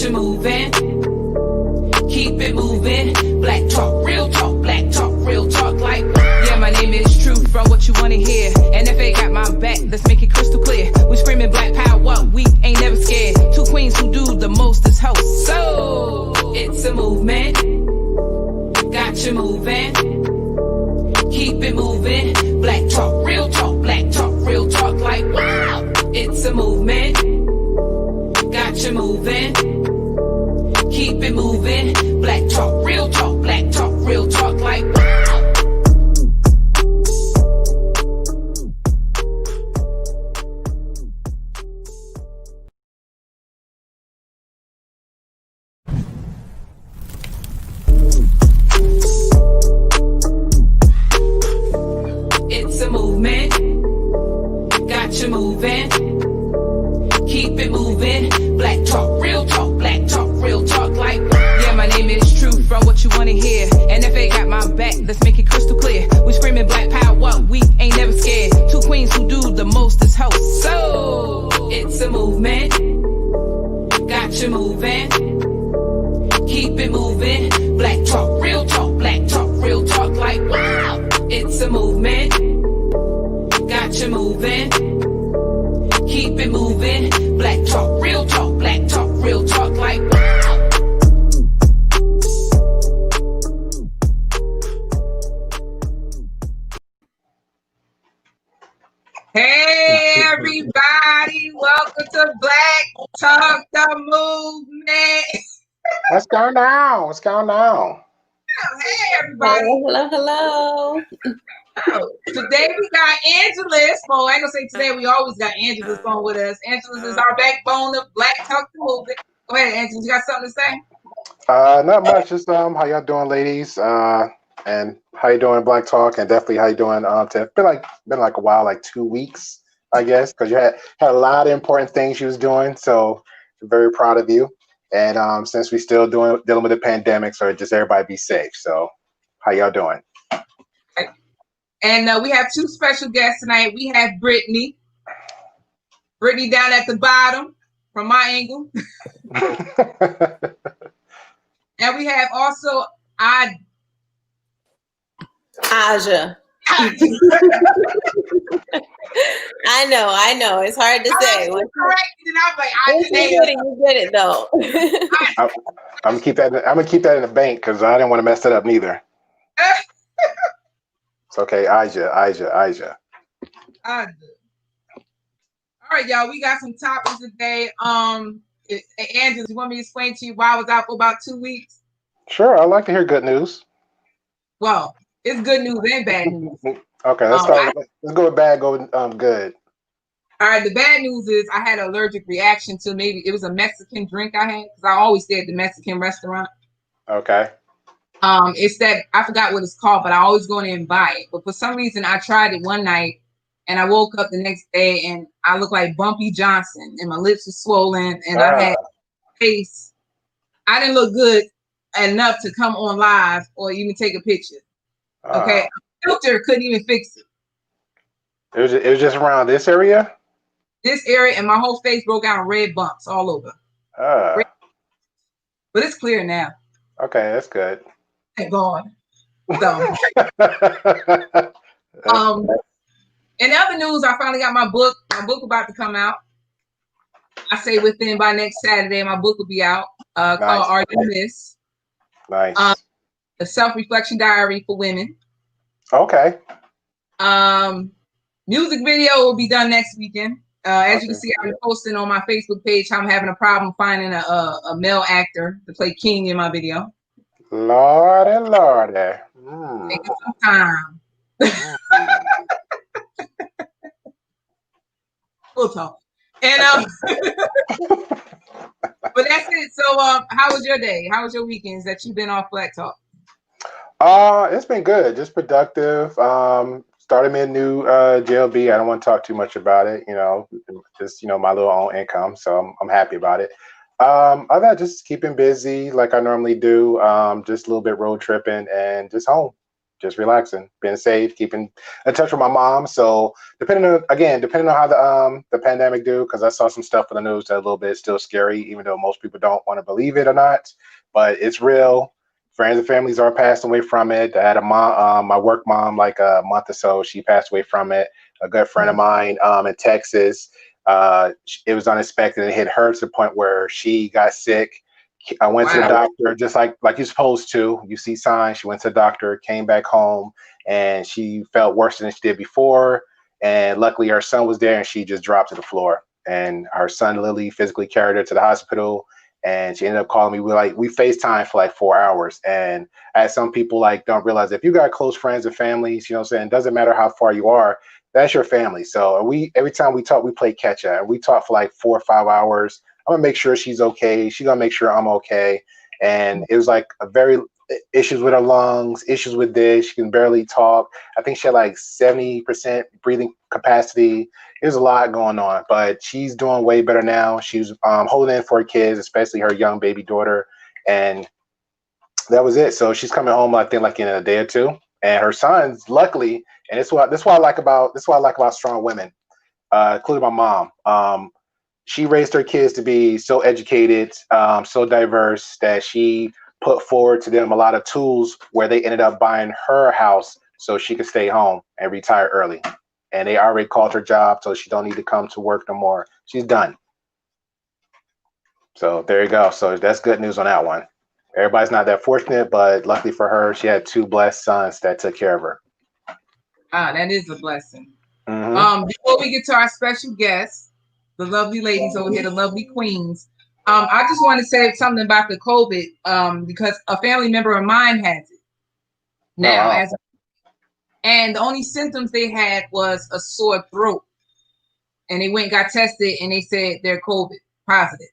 got you moving. Keep it moving. Black talk, real talk like. Yeah, my name is Truth from what you wanna hear. NFA got my back, let's make it crystal clear. We screaming black power, we ain't never scared. Two queens who do the most is host. So, it's a movement. Got you moving. Keep it moving. Black talk, real talk like. Wow, it's a movement. Got you moving. Keep it moving. Black talk, real talk like. Wow. It's a movement. Got you moving. Keep it moving. Black talk, real talk like. Yeah, my name is Truth from what you wanna hear. NFA got my back, let's make it crystal clear. We screaming black power, we ain't never scared. Two queens who do the most is host. So, it's a movement. Got you moving. Keep it moving. Black talk, real talk like. Wow, it's a movement. Got you moving. Keep it moving. Black talk, real talk like. Wow. Hey everybody, welcome to Black Talk the Movement. What's going on? What's going on? Hey everybody. Hello. Oh, today we got Angela's phone. I ain't gonna say today, we always got Angela's phone with us. Angela's is our backbone of Black Talk the Movement. Go ahead, Angela, you got something to say? Not much. Just how y'all doing, ladies? And how you doing, Black Talk? And definitely how you doing? Been like a while, like 2 weeks, I guess, because you had a lot of important things you was doing. So I'm very proud of you. And since we still dealing with the pandemic, so just everybody be safe. So how y'all doing? And we have two special guests tonight. We have Brittany. Brittany down at the bottom from my angle. And we have also Aja. I know. It's hard to say. Corrected, and I'm like, You get it though. I'm gonna keep that in the bank because I didn't want to mess it up neither. It's okay, Aja. All right, y'all. We got some topics today. Angela, you want me to explain to you why I was out for about 2 weeks? Sure, I like to hear good news. Well, it's good news and bad news. Okay, let's go with bad. Go with good. All right, the bad news is I had an allergic reaction to maybe it was a Mexican drink I had because I always stay at the Mexican restaurant. Okay. It's that I forgot what it's called, but I always go in there and buy it. But for some reason, I tried it one night, and I woke up the next day, and I looked like Bumpy Johnson, and my lips were swollen, and I had face. I didn't look good enough to come on live or even take a picture. Okay, a filter couldn't even fix it. It was just around this area. This area, and my whole face broke out in red bumps all over. But it's clear now. Okay, that's good. Thank God. So, in other news, I finally got my book. My book about to come out. I say within by next Saturday, my book will be out. Nice. Called Are You Miss? Nice. A self-reflection diary for women. Okay. Music video will be done next weekend. As you can see, I've been posting on my Facebook page how I'm having a problem finding a male actor to play King in my video. Lordy. Taking some time. We'll talk. And but that's it. So how was your day? How was your weekends that you've been off Black Talk? It's been good, just productive. Started me a new JLB. I don't want to talk too much about it, just my little own income. So I'm happy about it. Other than that, just keeping busy like I normally do. Just a little bit road tripping and just home. just relaxing, being safe, keeping in touch with my mom. So depending on how the pandemic do, because I saw some stuff on the news that a little bit still scary, even though most people don't want to believe it or not. But it's real. Friends and families are passing away from it. I had a mom, my work mom, like a month or so. She passed away from it. A good friend of mine in Texas. It was unexpected. It hit her to the point where she got sick. I went to the doctor just like you're supposed to. You see signs. She went to the doctor, came back home, and she felt worse than she did before. And luckily, her son was there, and she just dropped to the floor. And her son Lily physically carried her to the hospital, and she ended up calling me. We FaceTime for like 4 hours. And as some people like don't realize, if you got close friends and families, you know what I'm saying, it doesn't matter how far you are, that's your family. So every time we talk, we play catch up. We talk for like 4 or 5 hours. I'm gonna make sure she's okay. She's gonna make sure I'm okay. And it was like a very issues with her lungs, issues with this. She can barely talk. I think she had like 70% breathing capacity. There's a lot going on, but she's doing way better now. She's holding in for her kids, especially her young baby daughter. And that was it. So she's coming home, I think, like in a day or two. And her sons, luckily, and this is what I like about strong women, including my mom. She raised her kids to be so educated, so diverse, that she put forward to them a lot of tools where they ended up buying her a house so she could stay home and retire early. And they already called her job, so she don't need to come to work no more. She's done. So there you go. So that's good news on that one. Everybody's not that fortunate, but luckily for her, she had 2 blessed sons that took care of her. That is a blessing. Mm-hmm. Before we get to our special guests, the lovely ladies over here, the lovely queens, I just want to say something about the COVID because a family member of mine has it now. And the only symptoms they had was a sore throat. And they went and got tested and they said they're COVID positive.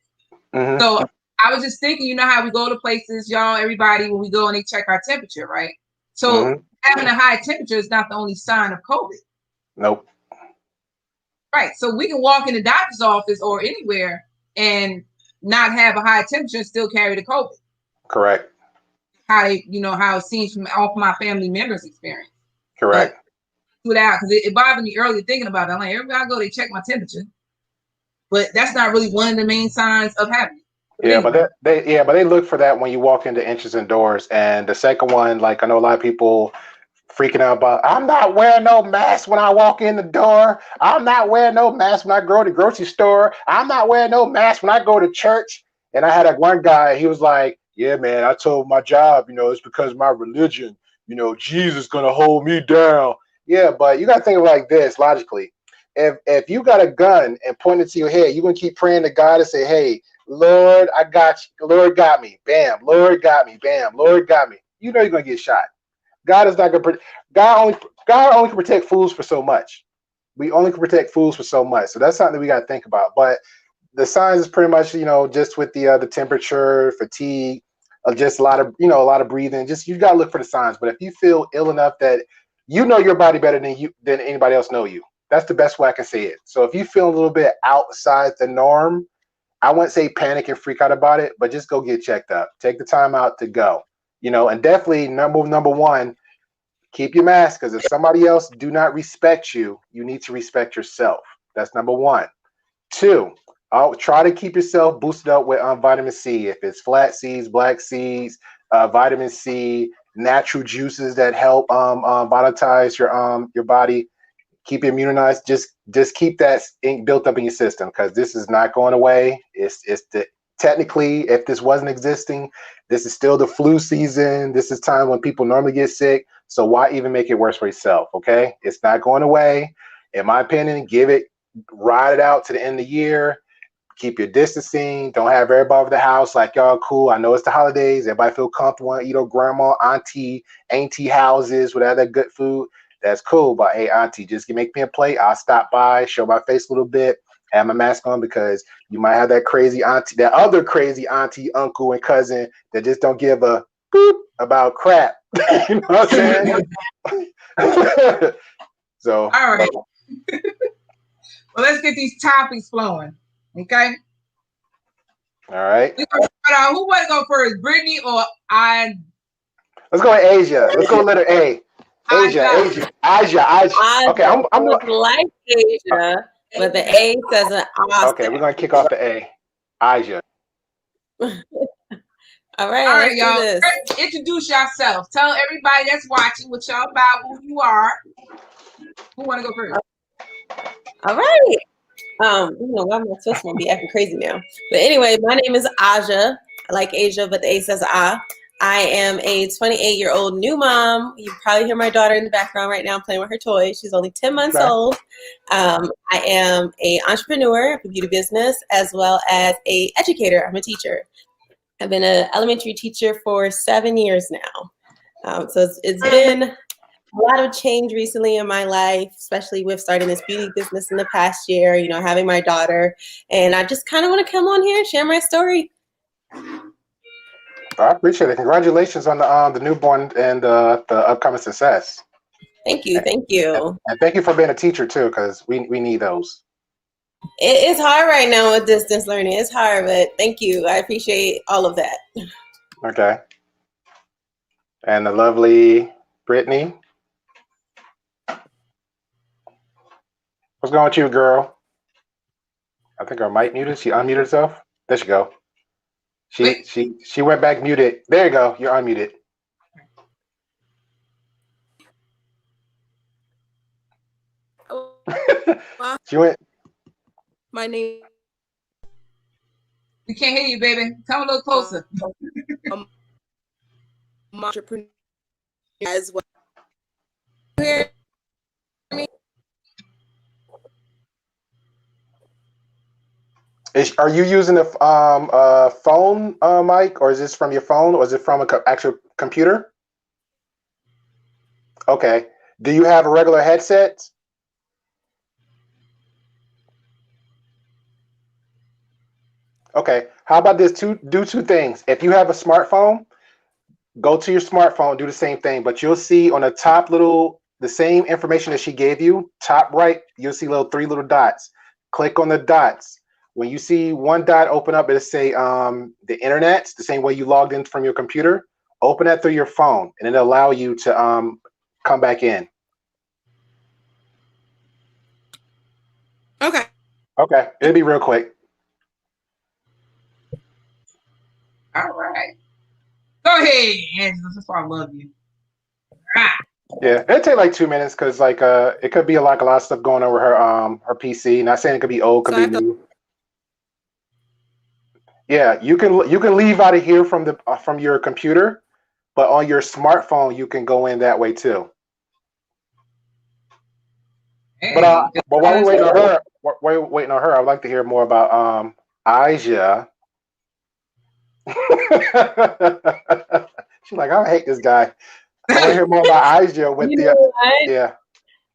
Mm-hmm. So I was just thinking, you know how we go to places, y'all, everybody, when we go and they check our temperature, right? So having a high temperature is not the only sign of COVID. Nope. Right. So we can walk in the doctor's office or anywhere and not have a high temperature and still carry the COVID. Correct. How it seems from all my family members' experience. Correct. Without, because it bothered me earlier thinking about it. I'm like, everywhere I go, they check my temperature. But that's not really one of the main signs of having it. Yeah, but they look for that when you walk into entries and doors. And the second one, like I know a lot of people freaking out about, I'm not wearing no mask when I walk in the door. I'm not wearing no mask when I go to the grocery store. I'm not wearing no mask when I go to church. And I had like one guy, he was like, yeah, man, I told my job, it's because of my religion, Jesus gonna hold me down. Yeah, but you gotta think of it like this logically. If you got a gun and point it to your head, you're gonna keep praying to God and say, hey, Lord, I got you. Lord got me. Bam. Lord got me. Bam. Lord got me. You're gonna get shot. God is not gonna. God only can protect fools for so much. We only can protect fools for so much. So that's something that we got to think about. But the signs is pretty much, just with the temperature, fatigue, just a lot of breathing. Just you got to look for the signs. But if you feel ill enough that you know your body better than anybody else know you, that's the best way I can say it. So if you feel a little bit outside the norm, I wouldn't say panic and freak out about it, but just go get checked up. Take the time out to go. And definitely number one, keep your mask, because if somebody else do not respect you, you need to respect yourself. That's number 1. 2, try to keep yourself boosted up with vitamin C. If it's flax seeds, black seeds, vitamin C, natural juices that help vitalize your body, keep you immunized. Just keep that built up in your system, because this is not going away. Technically, if this wasn't existing, this is still the flu season. This is time when people normally get sick. So why even make it worse for yourself? Okay, it's not going away. In my opinion, ride it out to the end of the year. Keep your distancing. Don't have everybody over the house like y'all cool. I know it's the holidays. Everybody feel comfortable. Eat at grandma, auntie houses with other good food. That's cool. But hey, auntie, just make me a plate. I'll stop by, show my face a little bit, have my mask on, because you might have that crazy auntie, that other crazy auntie, uncle, and cousin that just don't give a boop about crap. You know what I'm saying? So, all right. Well, let's get these topics flowing. Okay. All right. Who want to go first, Brittany or I? Let's go with Asia. Let's go with letter A. Asia. Okay, Aja I'm looks like Asia, but the A says an okay. We're gonna kick off the A. Aja. All right, All right, let's do y'all. this. Introduce yourself. Tell everybody that's watching what y'all about, who you are. Who want to go first? All right. Why am I supposed to be acting crazy now? But anyway, my name is Aja. I like Asia, but the A says Ah. I am a 28-year-old new mom. You probably hear my daughter in the background right now playing with her toys. She's only 10 months old. I am an entrepreneur of a beauty business as well as an educator. I'm a teacher. I've been an elementary teacher for 7 years now. So it's been a lot of change recently in my life, especially with starting this beauty business in the past year, having my daughter. And I just kind of want to come on here and share my story. I appreciate it. Congratulations on the newborn and the upcoming success. Thank you. Thank you. And thank you for being a teacher too, because we need those. It's hard right now with distance learning. It's hard, but thank you. I appreciate all of that. Okay. And the lovely Brittany. What's going on with you, girl? I think her mic muted. She unmuted herself. There she go. She went back muted. There you go. You're unmuted. She went. My name. We can't hear you, baby. Come a little closer. I'm an entrepreneur as well. Hear me? Are you using a phone mic, or is this from your phone, or is it from an actual computer? Okay. Do you have a regular headset? Okay. How about this? Do two things. If you have a smartphone, go to your smartphone, do the same thing, but you'll see on the top the same information that she gave you, top right, you'll see three little dots. Click on the dots. When you see one dot open up, it'll say the internet, the same way you logged in from your computer. Open that through your phone, and it'll allow you to come back in. Okay. Okay, it'll be real quick. All right. Go ahead, Angela. That's why I love you. Yeah, it'll take like 2 minutes because it could be a lot of stuff going on with her PC. Not saying it could be old, could be new. Yeah, you can leave out of here from your computer, but on your smartphone you can go in that way too. Hey, but while we're waiting on her, I'd like to hear more about Aja. She's like, I hate this guy. I want to hear more about Aja with yeah.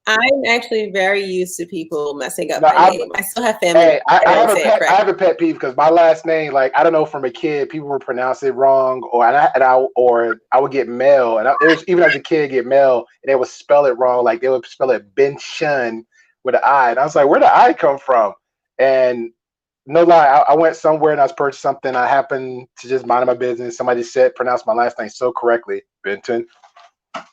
I'm actually very used to people messing up my name. I still have family. Hey, I have a pet peeve because my last name, like, I don't know, from a kid, people would pronounce it wrong, or I would get mail, and it was, even as a kid, get mail, and they would spell it wrong, like they would spell it Ben Shun with an I, and I was like, where did I come from? And no lie, I went somewhere and I was purchasing something. I happened to just mind my business. Somebody pronounced my last name so correctly, Benton, and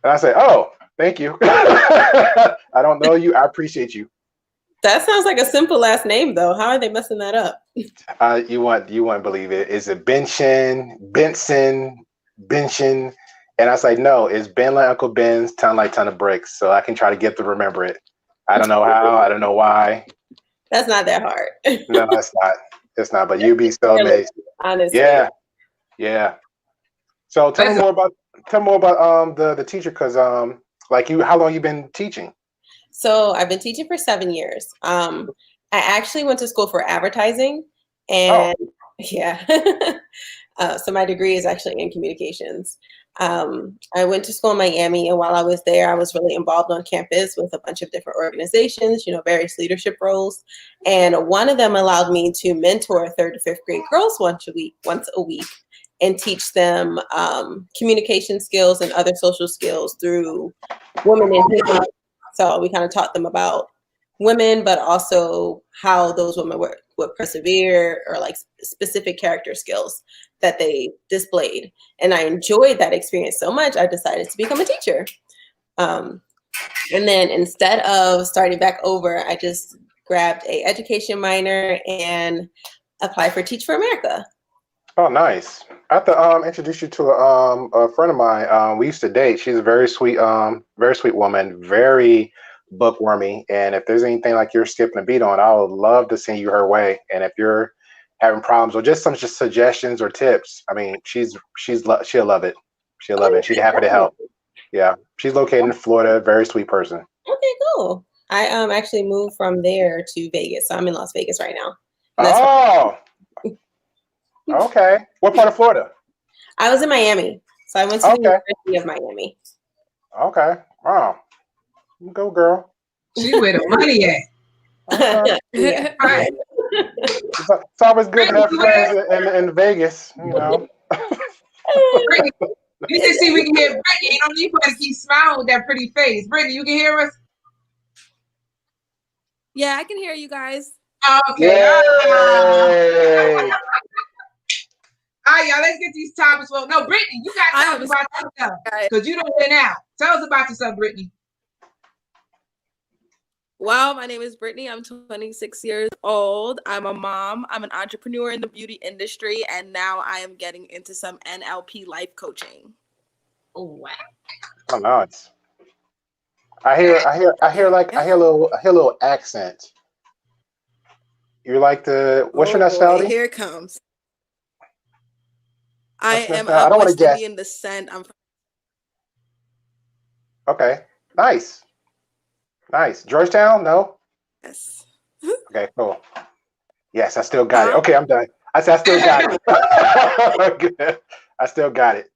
I said, oh. Thank you. I don't know you. I appreciate you. That sounds like a simple last name, though. How are they messing that up? You won't believe it. Is it Benson? And I was like, no, it's Ben like Uncle Ben's, ton like ton of bricks. So I can try to get to remember it. I don't know how. I don't know why. That's not that hard. No, it's not. It's not. But you'd be so amazed. Honestly. Yeah. So tell me more about the teacher, because how long you been teaching? So I've been teaching for 7 years. I actually went to school for advertising, and so my degree is actually in communications. I went to school in Miami, and while I was there, I was really involved on campus with a bunch of different organizations, various leadership roles. And one of them allowed me to mentor 3rd to 5th grade girls once a week. And teach them communication skills and other social skills through women in history. So we kind of taught them about women, but also how those women would persevere, or like specific character skills that they displayed. And I enjoyed that experience so much, I decided to become a teacher. And then instead of starting back over, I just grabbed a education minor and applied for Teach for America. Oh, nice. I have to introduce you to a friend of mine. We used to date. She's a very sweet woman, very bookwormy. And if there's anything like you're skipping a beat on, I would love to send you her way. And if you're having problems or just some suggestions or tips, I mean, she'll love it. She'll love it. She'd be happy to help. Yeah, she's located in Florida. Very sweet person. Okay, cool. I actually moved from there to Vegas, so I'm in Las Vegas right now. Oh, okay. What part of Florida? I was in Miami, so I went to the University of Miami. Okay. Wow. Go, girl. She where the money at. Okay. Yeah. All right. It's always good to have friends in Vegas, you know. Brittany, you can see we can hear Brittany. You know, you got to keep smiling with that pretty face. Brittany, you can hear us? Yeah, I can hear you guys. Okay. Yay. All right, y'all, let's get these topics. Well, no, Brittany, you got to talk about yourself because you don't win out. Tell us about yourself, Brittany. Well, my name is Brittany. I'm 26 years old. I'm a mom. I'm an entrepreneur in the beauty industry, and now I am getting into some NLP life coaching. Oh, wow. Oh, nice. I hear a little accent. You like what's your nationality? Boy, here it comes. I am I don't of want to West guess. Indian descent. I'm Okay. Nice. Georgetown? No? yes. Okay, cool. Yes, I still got it. Okay, I'm done. I said I still got it. Good. I still got it.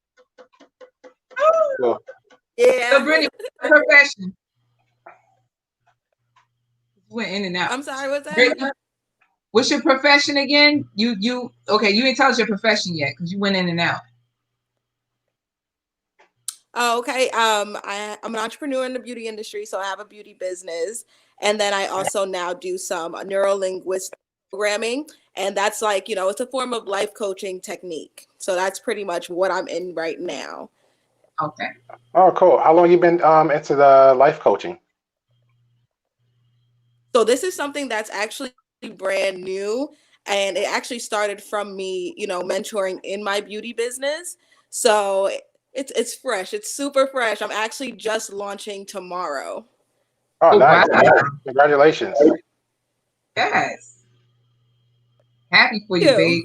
Cool. Yeah. So, Brittany, what's your profession? Went in and out. I'm sorry, what's that? Brittany, what's your profession again? You okay, you didn't tell us your profession yet because you went in and out. Oh, okay. I'm an entrepreneur in the beauty industry, so I have a beauty business, and then I also now do some neuro-linguistic programming, and that's like, it's a form of life coaching technique. So that's pretty much what I'm in right now. Okay. Oh, cool. How long you been into the life coaching? So this is something that's actually brand new, and it actually started from me, mentoring in my beauty business. So it's fresh. It's super fresh. I'm actually just launching tomorrow. Oh, nice. Wow. Congratulations. Yes. Happy for you, babe.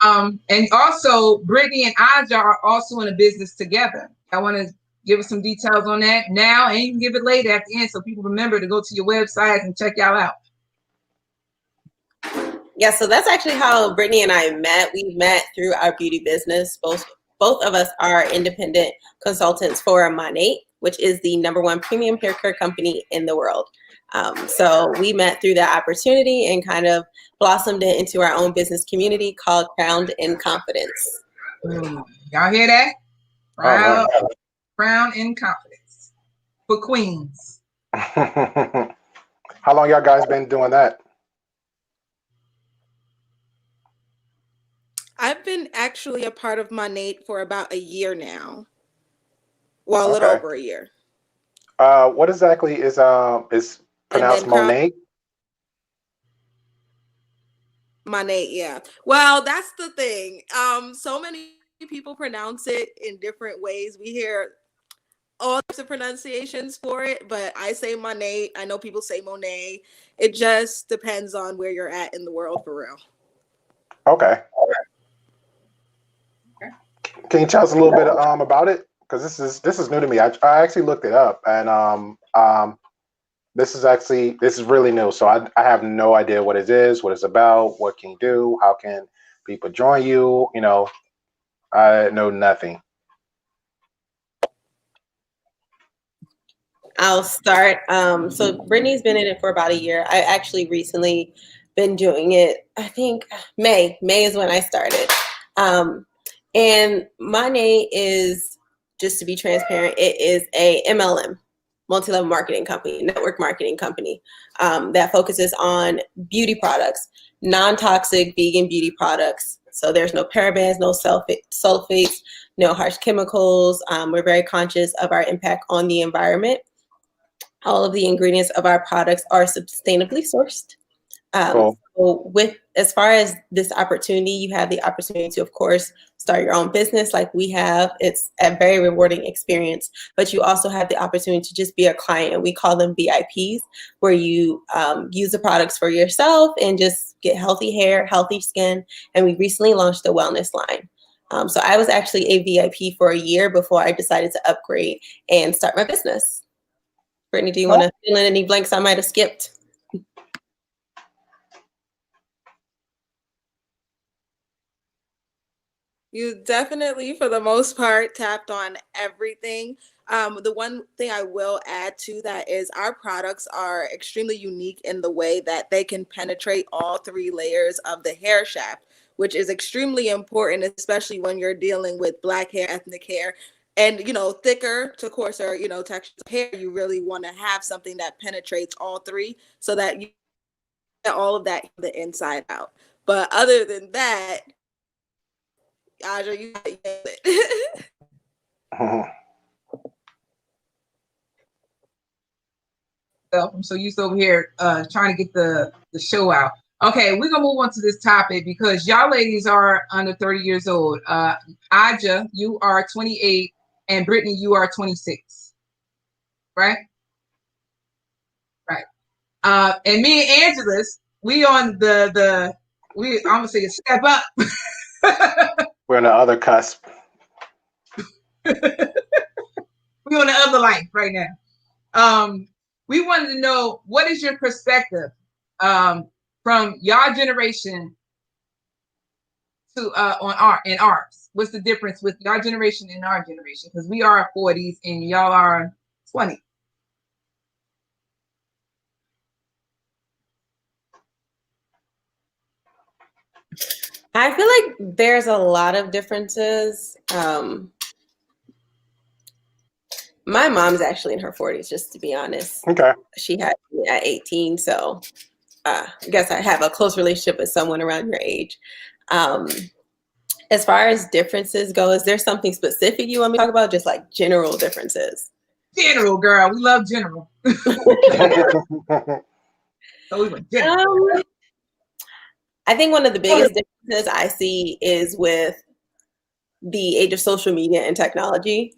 And also Brittany and Aja are also in a business together. I want to give us some details on that now, and you can give it later at the end so people remember to go to your website and check y'all out. Yeah, so that's actually how Brittany and I met. We met through our beauty business. Both of us are independent consultants for Monat, which is the #1 premium hair care company in the world. So we met through that opportunity and kind of blossomed it into our own business community called Crowned in Confidence. Y'all hear that? Crown in Confidence for queens. How long y'all guys been doing that? I've been actually a part of Monat for about a year now. Well, a little over a year. What exactly is pronounced Monat? Monat, yeah. Well, that's the thing. So many people pronounce it in different ways. We hear all types of pronunciations for it, but I say Monat. I know people say Monet. It just depends on where you're at in the world, for real. Okay. Can you tell us a little bit about it? Because this is new to me. I actually looked it up, and this is really new. So I have no idea what it is, what it's about, what can you do, how can people join you? I know nothing. I'll start. So Brittany's been in it for about a year. I actually recently been doing it. I think May is when I started. And Monat is, just to be transparent, it is a MLM, multi-level marketing company, network marketing company, that focuses on beauty products, non-toxic vegan beauty products. So there's no parabens, no sulfates, no harsh chemicals. We're very conscious of our impact on the environment. All of the ingredients of our products are sustainably sourced. Cool. So with as far as this opportunity, you have the opportunity to, of course, start your own business like we have. It's a very rewarding experience, but you also have the opportunity to just be a client. We call them VIPs, where you use the products for yourself and just get healthy hair, healthy skin. And we recently launched a wellness line. So I was actually a VIP for a year before I decided to upgrade and start my business. Brittany, do you want to fill in any blanks I might have skipped? You definitely, for the most part, tapped on everything. The one thing I will add to that is our products are extremely unique in the way that they can penetrate all 3 layers of the hair shaft, which is extremely important, especially when you're dealing with Black hair, ethnic hair, and, you know, thicker to coarser, you know, textures of hair. You really want to have something that penetrates all 3 so that you get all of that the inside out. But other than that, Aja, you nailed it. I'm so used over here trying to get the show out. Okay, we're gonna move on to this topic because y'all ladies are under 30 years old. Aja, you are 28, and Brittany, you are 26. Right? Right. And me and Angelus, we on I'm gonna say a step up. We're on the other cusp. We're on the other life right now. We wanted to know, what is your perspective from y'all generation to on ours? What's the difference with y'all generation and our generation? Because we are 40s and y'all are 20. I feel like there's a lot of differences. My mom's actually in her 40s, just to be honest. Okay. She had me at 18, so I guess I have a close relationship with someone around your age. As far as differences go, is there something specific you want me to talk about? Just like general differences? General, girl. We love general. So we went general. I think one of the biggest differences I see is with the age of social media and technology.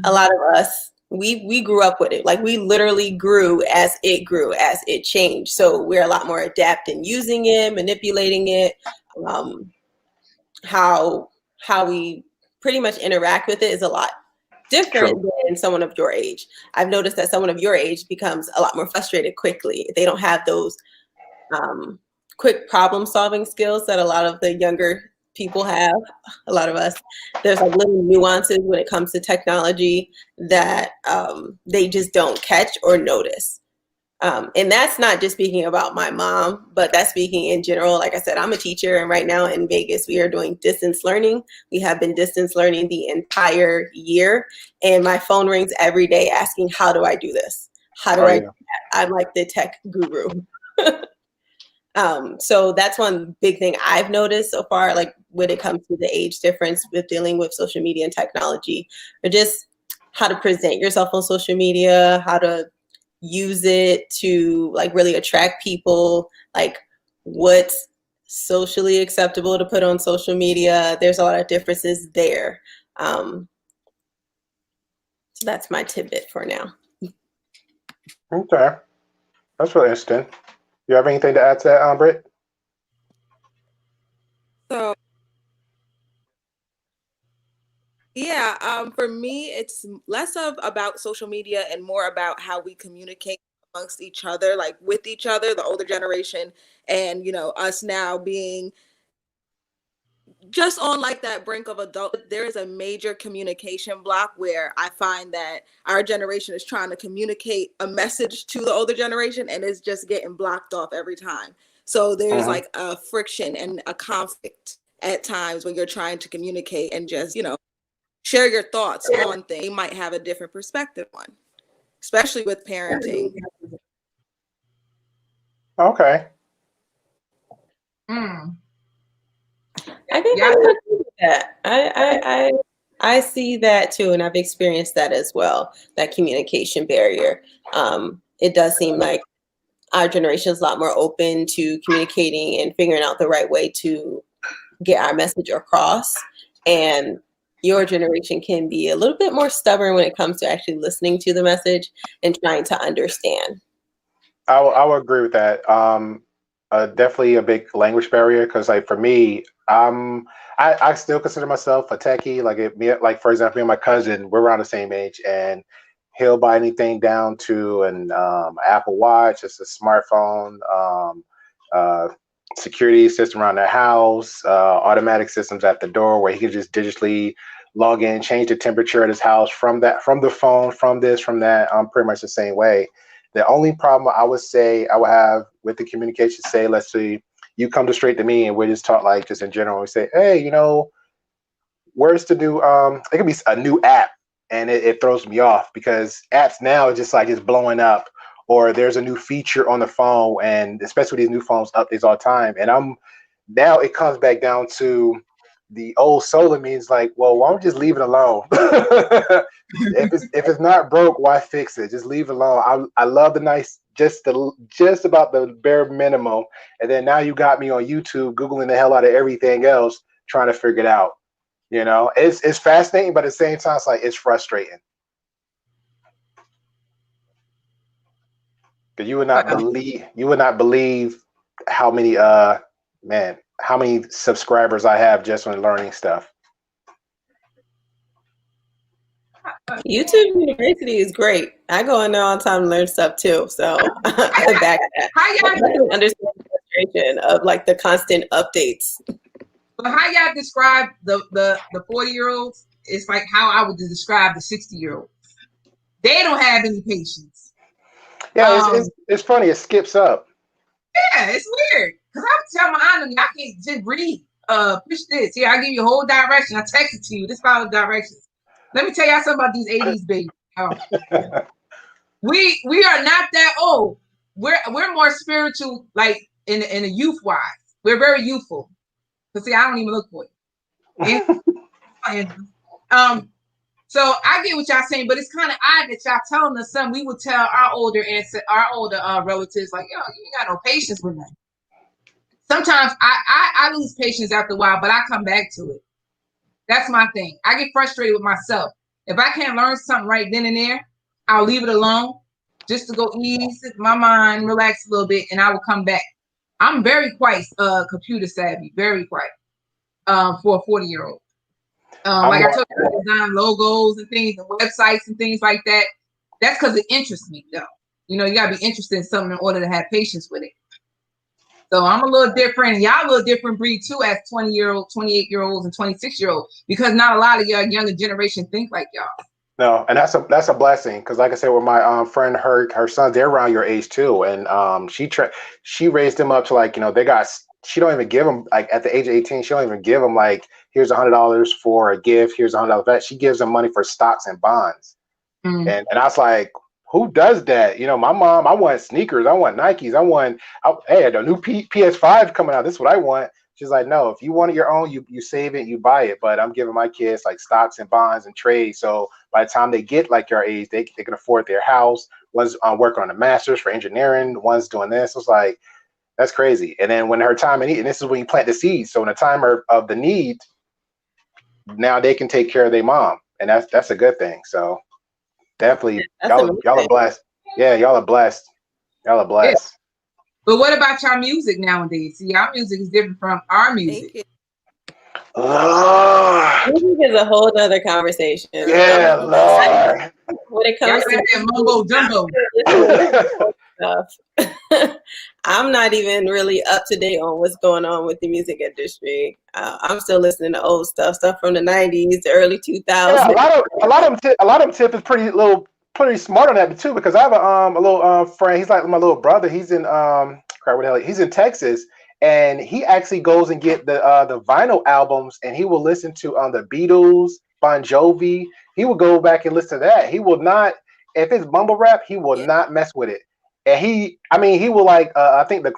A lot of us, we grew up with it. Like, we literally grew as it changed. So we're a lot more adept in using it, manipulating it, how we pretty much interact with it is a lot different than someone of your age. I've noticed that someone of your age becomes a lot more frustrated quickly. They don't have those quick problem solving skills that a lot of the younger people have. A lot of us, there's like little nuances when it comes to technology that they just don't catch or notice. And that's not just speaking about my mom, but that's speaking in general. Like I said, I'm a teacher, and right now in Vegas, we are doing distance learning. We have been distance learning the entire year, and my phone rings every day asking, how do I do this? How do I do that? I'm like the tech guru. So that's one big thing I've noticed so far, like when it comes to the age difference with dealing with social media and technology, or just how to present yourself on social media, how to use it to like really attract people, like what's socially acceptable to put on social media. There's a lot of differences there. So that's my tidbit for now. Okay. That's really interesting. You have anything to add to that, Britt? So, yeah, for me, it's less of about social media and more about how we communicate amongst each other, like with each other, the older generation, and, you know, us now being just on like that brink of adult. There is a major communication block where I find that our generation is trying to communicate a message to the older generation and it's just getting blocked off every time. So there's like a friction and a conflict at times when you're trying to communicate and just, you know, share your thoughts on things you might have a different perspective on, especially with parenting. Okay. I think I'm gonna do that. I see that too, and I've experienced that as well. That communication barrier. It does seem like our generation is a lot more open to communicating and figuring out the right way to get our message across. And your generation can be a little bit more stubborn when it comes to actually listening to the message and trying to understand. I would agree with that. Definitely a big language barrier because, like, for me, I still consider myself a techie. Like for example, me and my cousin, we're around the same age, and he'll buy anything down to an Apple Watch, it's a smartphone, security system around the house, automatic systems at the door where he can just digitally log in, change the temperature at his house from the phone, from this, from that. I'm pretty much the same way. The only problem I would say I would have with the communication, say, let's see, you come to straight to me and we just talk like just in general. We say, hey, where's the new, it could be a new app, and it throws me off because apps now are just like it's blowing up, or there's a new feature on the phone, and especially these new phones updates all the time. And now it comes back down to the old soul of me is like, well, why don't you just leave it alone? If it's not broke, why fix it? Just leave it alone. I love the nice, just about the bare minimum. And then now you got me on YouTube Googling the hell out of everything else, trying to figure it out. It's fascinating, but at the same time, it's like it's frustrating. Because you would not believe how many how many subscribers I have just on learning stuff. YouTube University is great. I go in there all the time to learn stuff too. So I back that. I can understand the frustration of like the constant updates. But how y'all describe the 40-year-olds? It's like how I would describe the 60-year-olds. They don't have any patience. Yeah, it's funny. It skips up. Yeah, it's weird. Because I would tell my aunt, I can't just read. Push this. Here, I'll give you a whole direction. I text it to you. This follow directions. Let me tell y'all something about these 80s babies. We are not that old. We're more spiritual, like in a youth wise. We're very youthful. But see, I don't even look for it. So I get what y'all saying, but it's kind of odd that y'all telling us something we would tell our older relatives, like, yo, you ain't got no patience with them. Sometimes I lose patience after a while, but I come back to it. That's my thing. I get frustrated with myself. If I can't learn something right then and there, I'll leave it alone just to go ease my mind, relax a little bit, and I will come back. I'm very quite computer savvy, very quite for a 40-year-old. Like I told you, I design logos and things and websites and things like that. That's because it interests me, though. You gotta be interested in something in order to have patience with it. So I'm a little different. Y'all a little different breed too, as 20-year-olds, 28-year-olds, and 26-year-olds, because not a lot of your younger generation think like y'all. No, and that's a blessing because, like I said, with my friend, her sons, they're around your age too, and she raised them up to like she don't even give them like at the age of 18. She don't even give them like here's $100 for a gift, here's $100 that. She gives them money for stocks and bonds, and I was like, who does that? My mom, I want sneakers, I want Nikes, hey, the new PS5 coming out. This is what I want. She's like, no, if you want it your own, you save it, you buy it. But I'm giving my kids like stocks and bonds and trade. So by the time they get like your age, they can afford their house. One's working on a master's for engineering. One's doing this. It's like, that's crazy. And then when her time of need, and this is when you plant the seeds. So in the time of the need, now they can take care of their mom. And that's a good thing. So definitely, y'all are blessed. Yeah, y'all are blessed. Y'all are blessed. Yeah. But what about y'all music nowadays? See, our music is different from our music. Music is a whole other conversation. Yeah, Lord. When it comes to mumbo jumbo stuff, I'm not even really up to date on what's going on with the music industry. I'm still listening to old stuff from the 90s, the early 2000s. Yeah, a lot of them Tip is pretty smart on that too, because I have a little friend. He's like my little brother. He's in he's in Texas, and he actually goes and get the vinyl albums, and he will listen to the Beatles, Bon Jovi. He will go back and listen to that. He will not, if it's mumble rap, he will not mess with it. And he will like I think when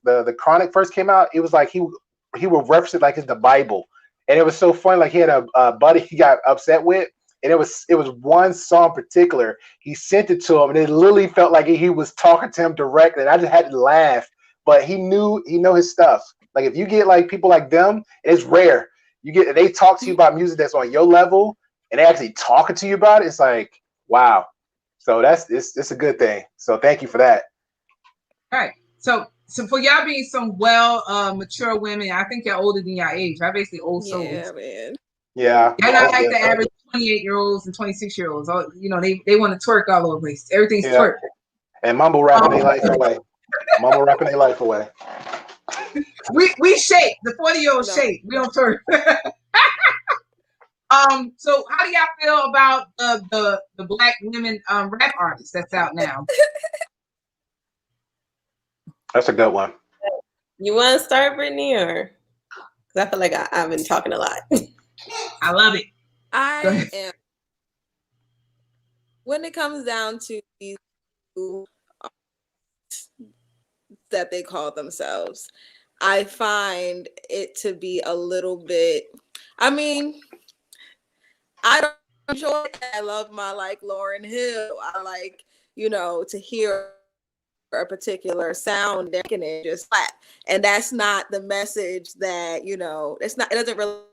the Chronic first came out, it was like he will reference it like it's the Bible. And it was so funny. Like he had a buddy he got upset with, and it was one song in particular. He sent it to him, and it literally felt like he was talking to him directly. And I just had to laugh. But he know his stuff. Like if you get like people like them, it's rare. They talk to you about music that's on your level, and they actually talking to you about it. It's like wow. So it's a good thing. So thank you for that. All right. So for y'all being some mature women, I think y'all older than y'all age. Right? Basically old souls. Yeah, man. Yeah. Y'all not like the average 28-year-olds and 26-year-olds. You know, they want to twerk all over the place. Everything's twerk. And mumble rapping their life away. Mumble rapping their life away. We shake. The 40-year-olds shake. We don't twerk. So how do y'all feel about the Black women rap artists that's out now? That's a good one. You want to start, Brittany, or because I feel like I've been talking a lot. I love it. I am. When it comes down to these that they call themselves, I find it to be a little bit. I mean, I don't enjoy it. I love my like Lauryn Hill. I like, to hear a particular sound and it just slap. And that's not the message that, it doesn't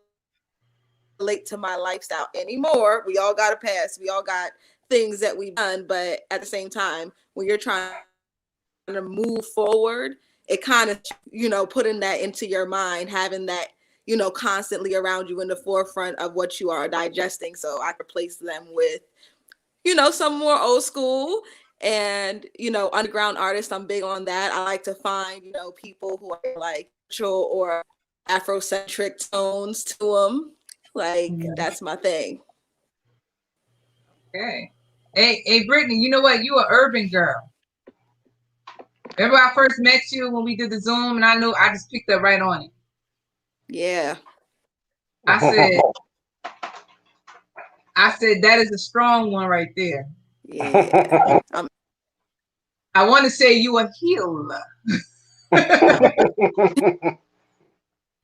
relate to my lifestyle anymore. We all got a past. We all got things that we've done. But at the same time, when you're trying to move forward, it kind of, putting that into your mind, having that, constantly around you in the forefront of what you are digesting. So I replace them with, some more old school and, underground artists. I'm big on that. I like to find, people who are like or Afrocentric tones to them. Like, that's my thing. Okay. Hey, Brittany, you know what? You an urban girl. Remember I first met you when we did the Zoom, and I just picked up right on it. Yeah. I said that is a strong one right there. Yeah. I want to say you a healer.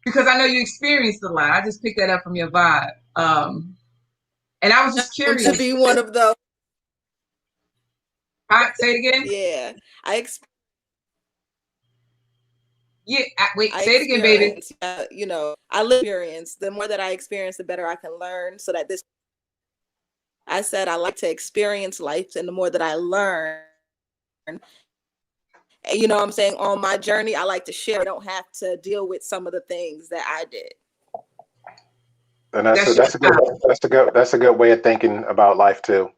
Because I know you experienced a lot. I just picked that up from your vibe. And I was just curious. To be one of those. Say it again? Yeah. Say it again, baby. I live experience. The more that I experience, the better I can learn. So that I said I like to experience life, and the more that I learn, what I'm saying, on my journey, I like to share. I don't have to deal with some of the things that I did. And that's a good way of thinking about life too.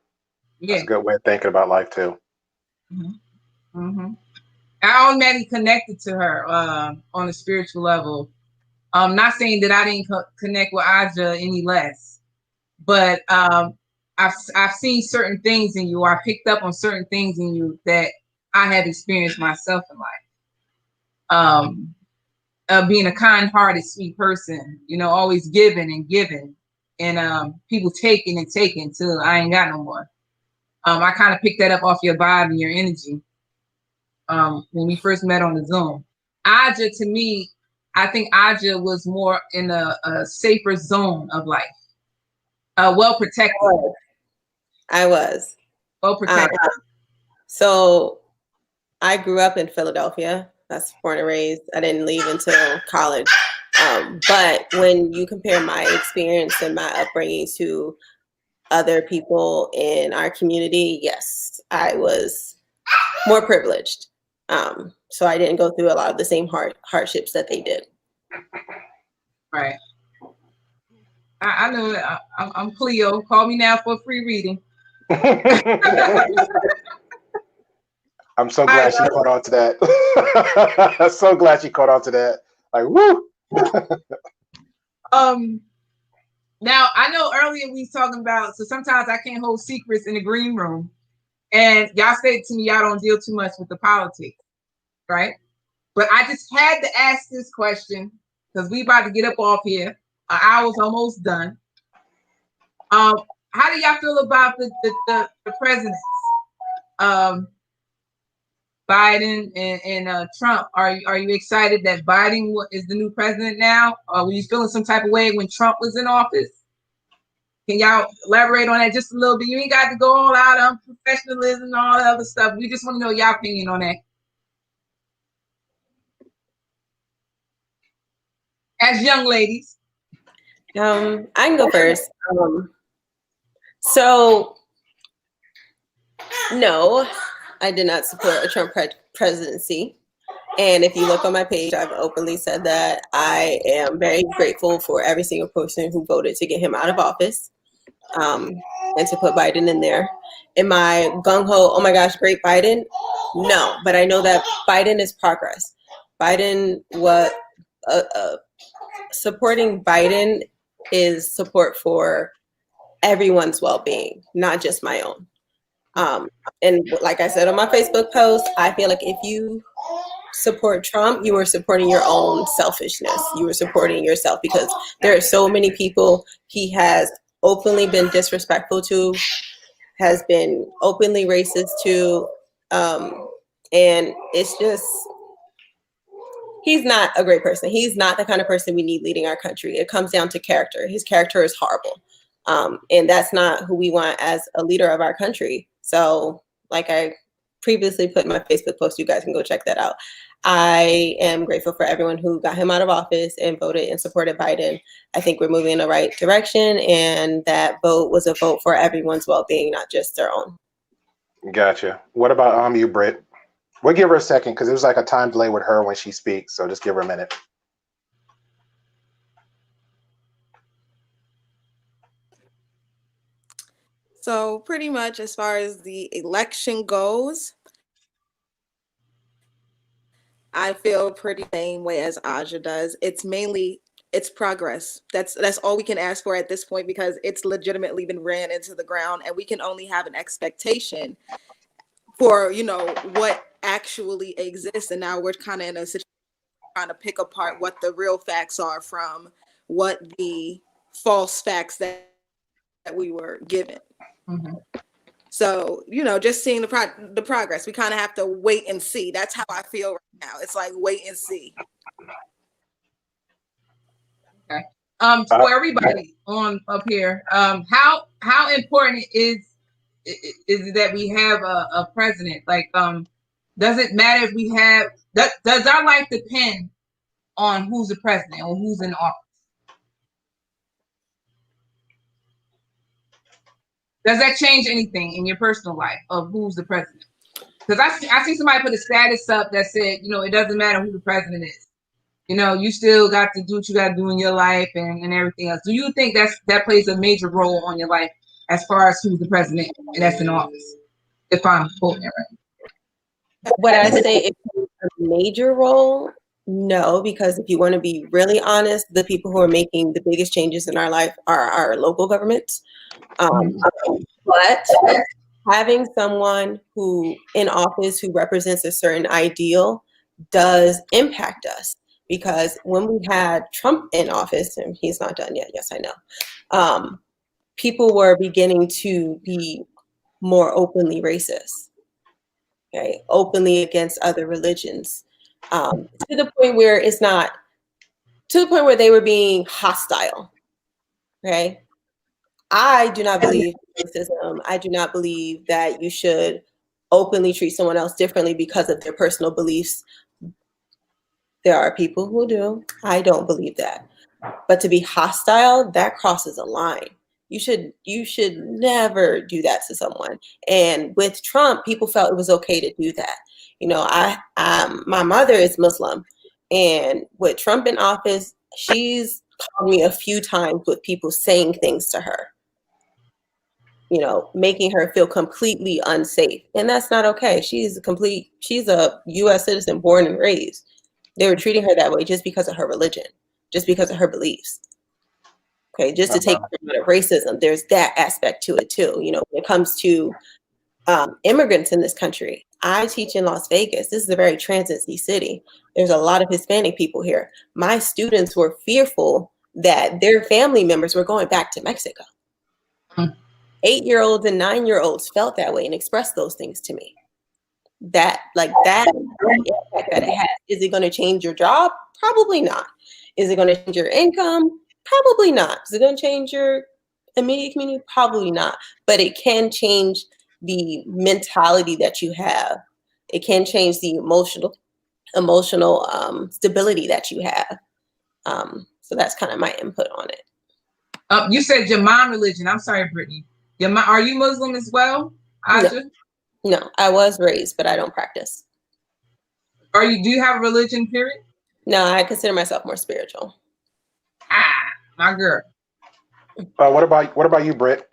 Yeah. That's a good way of thinking about life too. Mm-hmm. Mm-hmm. I automatically connected to her on a spiritual level. I'm not saying that I didn't connect with Aja any less, but I've seen certain things in you. I picked up on certain things in you that I have experienced myself in life. Being a kind-hearted, sweet person, always giving and giving, and people taking and taking till I ain't got no more. I kind of picked that up off your vibe and your energy. When we first met on the Zoom. Aja, to me, I think Aja was more in a safer zone of life. Well protected. I was. Well protected. So I grew up in Philadelphia. That's born and raised. I didn't leave until college. But when you compare my experience and my upbringing to other people in our community, yes, I was more privileged. So I didn't go through a lot of the same hardships that they did. Right. I know it. I'm Cleo. Call me now for a free reading. I'm so glad she caught on to that. I'm so glad she caught on to that. Like, woo. Now I know earlier we was talking about, so sometimes I can't hold secrets in the green room. And y'all said to me, y'all don't deal too much with the politics, right? But I just had to ask this question because we about to get up off here. An hour's almost done. How do y'all feel about the presidents? Biden and Trump. Are you excited that Biden is the new president now? Or were you feeling some type of way when Trump was in office? Can y'all elaborate on that just a little bit? You ain't got to go all out on professionalism and all that other stuff. We just want to know your opinion on that. As young ladies. I can go first. So, no, I did not support a Trump presidency. And if you look on my page, I've openly said that I am very grateful for every single person who voted to get him out of office, and to put Biden in there. Am I gung-ho, oh my gosh, great Biden? No, but I know that Biden is progress. Biden was supporting Biden is support for everyone's well-being, not just my own. And like I said on my Facebook post, I feel like if you support Trump, you are supporting your own selfishness. You are supporting yourself, because there are so many people he has openly been disrespectful to, has been openly racist to, and it's just, he's not a great person. He's not the kind of person we need leading our country. It comes down to character. His character is horrible. And that's not who we want as a leader of our country. So like I previously put in my Facebook post, you guys can go check that out. I am grateful for everyone who got him out of office and voted and supported Biden. I think we're moving in the right direction, and that vote was a vote for everyone's well-being, not just their own. Gotcha. What about you, Britt? We'll give her a second because it was like a time delay with her when she speaks. So just give her a minute. So pretty much as far as the election goes, I feel pretty the same way as Aja does. It's progress. That's all we can ask for at this point, because it's legitimately been ran into the ground, and we can only have an expectation for, what actually exists. And now we're kind of in a situation trying to pick apart what the real facts are from what the false facts that we were given. Mm-hmm. So, just seeing the progress, we kind of have to wait and see. That's how I feel right now. It's like wait and see. Okay. For everybody on up here, how important is it that we have a president? Like, does it matter if we have does our life depend on who's the president or who's in office? Does that change anything in your personal life of who's the president? Because I see somebody put a status up that said, it doesn't matter who the president is. You still got to do what you got to do in your life and everything else. Do you think that plays a major role on your life as far as who's the president and that's in office? If I'm quoting it right. Would I say it's a major role? No, because if you want to be really honest, the people who are making the biggest changes in our life are our local governments. But having someone who in office who represents a certain ideal does impact us, because when we had Trump in office, and he's not done yet, yes, I know, people were beginning to be more openly racist, okay, openly against other religions, to the point where they were being hostile, okay? I do not believe in racism. I do not believe that you should openly treat someone else differently because of their personal beliefs. There are people who do. I don't believe that. But to be hostile, that crosses a line. You should never do that to someone. And with Trump, people felt it was okay to do that. My mother is Muslim, and with Trump in office, she's called me a few times with people saying things to her, making her feel completely unsafe. And that's not okay. She's a US citizen born and raised. They were treating her that way just because of her religion, just because of her beliefs. Okay, just to take out of racism, there's that aspect to it too. When it comes to immigrants in this country, I teach in Las Vegas. This is a very transity city. There's a lot of Hispanic people here. My students were fearful that their family members were going back to Mexico. 8-year-olds and 9-year-olds felt that way and expressed those things to me. that impact that it has. Is it going to change your job? Probably not. Is it going to change your income? Probably not. Is it going to change your immediate community? Probably not. But it can change the mentality that you have. It can change the emotional stability that you have. So that's kind of my input on it. You said your mom religion. I'm sorry, Brittany. Are you Muslim as well, Aja? No, I was raised, but I don't practice. Do you have a religion, period? No, I consider myself more spiritual. My girl. What about you, Britt?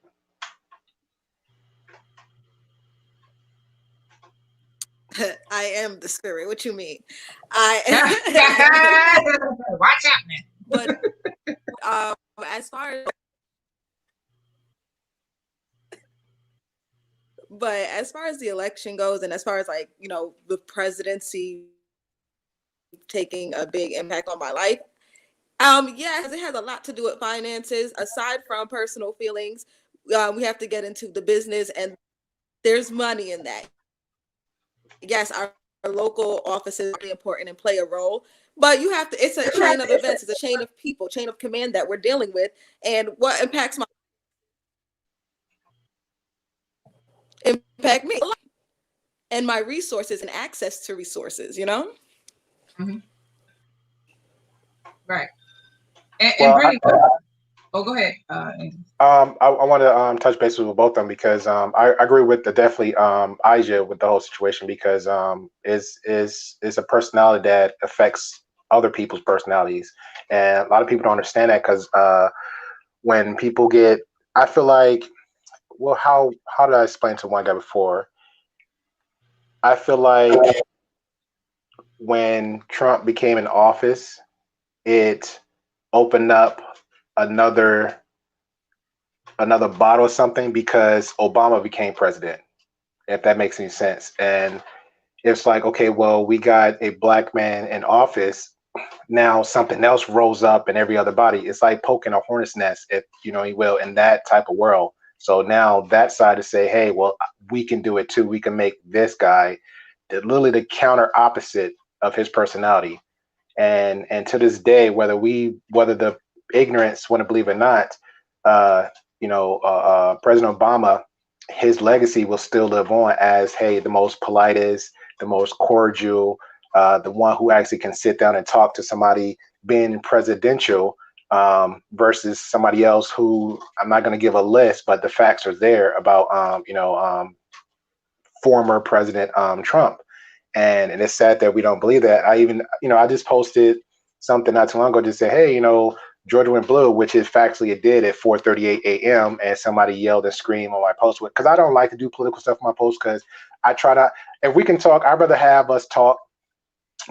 I am the spirit. What you mean? Watch out, man. But as far as the election goes, and as far as like, you know, the presidency taking a big impact on my life, yes, it has a lot to do with finances. Aside from personal feelings, we have to get into the business, and there's money in that. Yes, our local offices are important and play a role, but you have to, it's a chain of events, it's a chain of people, chain of command that we're dealing with, and what impacts impact me and my resources and access to resources, you know? Mm-hmm. Right. And Brittany, go ahead. I want to touch base with both of them because I agree with definitely Aja with the whole situation because is a personality that affects other people's personalities, and a lot of people don't understand that because when people get, I feel like, well, how did I explain to one guy before? I feel like when Trump became in office, it opened up another bottle of something because Obama became president, if that makes any sense. And it's like, okay, well, we got a black man in office. Now something else rose up in every other body. It's like poking a hornet's nest, if you know you will, in that type of world. So now that side to say, hey, well, we can do it too. We can make this guy literally the counter opposite of his personality. And to this day, whether the ignorance want to believe it or not, President Obama, his legacy will still live on as, hey, the most politest, the most cordial, the one who actually can sit down and talk to somebody being presidential versus somebody else who, I'm not going to give a list, but the facts are there about, former President Trump. And it's sad that we don't believe that. I just posted something not too long ago, just say, hey, Georgia went blue, which is factually it did at 4:38 a.m. And somebody yelled and screamed on my post because I don't like to do political stuff on my post because I try to, if we can talk, I'd rather have us talk,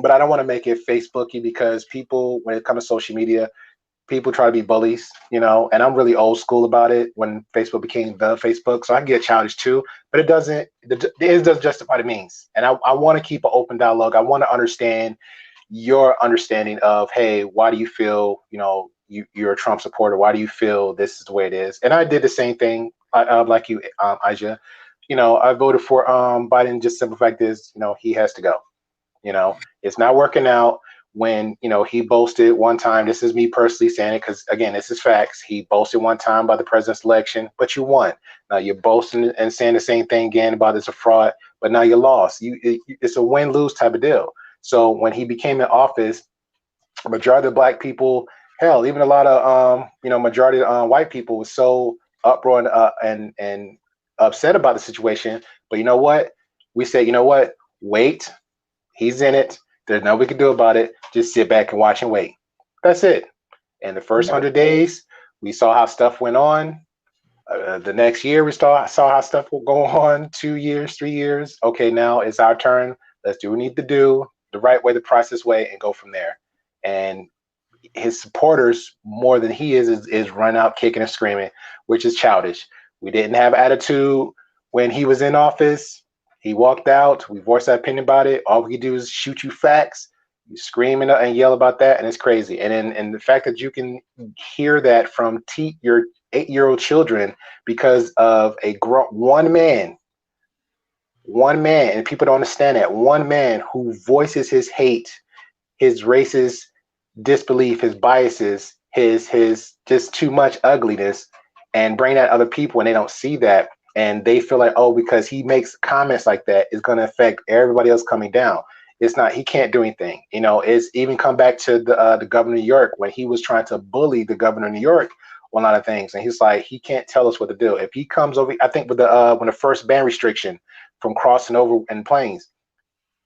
but I don't want to make it Facebooky because people, when it comes to social media, people try to be bullies, and I'm really old school about it when Facebook became the Facebook. So I can get childish too, but it doesn't justify the means. And I want to keep an open dialogue. I want to understand your understanding of, hey, why do you feel, you're a Trump supporter? Why do you feel this is the way it is? And I did the same thing, like you, Aja. I voted for Biden. Just simple fact is, he has to go. It's not working out. When he boasted one time, this is me personally saying it because again, this is facts. He boasted one time about the president's election, but you won. Now you're boasting and saying the same thing again about it's a fraud, but now you lost. It's a win-lose type of deal. So when he became in office, a majority of black people, hell, even a lot of majority of white people was so uproar and upset about the situation. But you know what? We said, wait, he's in it. There's nothing we can do about it. Just sit back and watch and wait. That's it. And the first 100 days, we saw how stuff went on. The next year, we saw how stuff will go on. 2 years, 3 years. Okay, now it's our turn. Let's do what we need to do the right way, the process way, and go from there. And his supporters, more than he is run out kicking and screaming, which is childish. We didn't have attitude when he was in office. He walked out. We voiced our opinion about it. All we could do is shoot you facts. You scream and yell about that, and it's crazy. And the fact that you can hear that from your 8-year-old children because of one man One man, and people don't understand that, one man who voices his hate, his racist disbelief, his biases, his just too much ugliness, and bring that other people, and they don't see that, and they feel like, oh, because he makes comments like that, it's going to affect everybody else coming down. It's not. He can't do anything. You know, it's even come back to the governor of New York when he was trying to bully the governor of New York on a lot of things, and he's like, he can't tell us what to do. If he comes over, I think with the when the first ban restriction from crossing over in planes,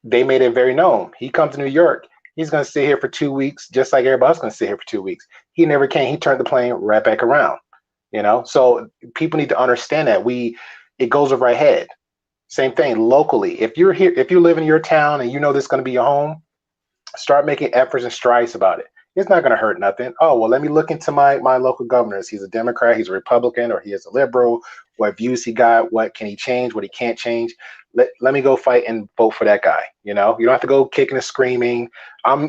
they made it very known. He comes to New York, he's going to sit here for 2 weeks, just like everybody else going to sit here for 2 weeks. He never came. He turned the plane right back around. You know, so people need to understand that it goes over our head. Same thing locally. If you're here, if you live in your town and you know this is going to be your home, start making efforts and strides about it. It's not going to hurt nothing. Oh, well, let me look into my local governors. He's a Democrat, he's a Republican, or he is a liberal. What views he got? What can he change? What he can't change? Let me go fight and vote for that guy. You know, you don't have to go kicking and screaming. I'm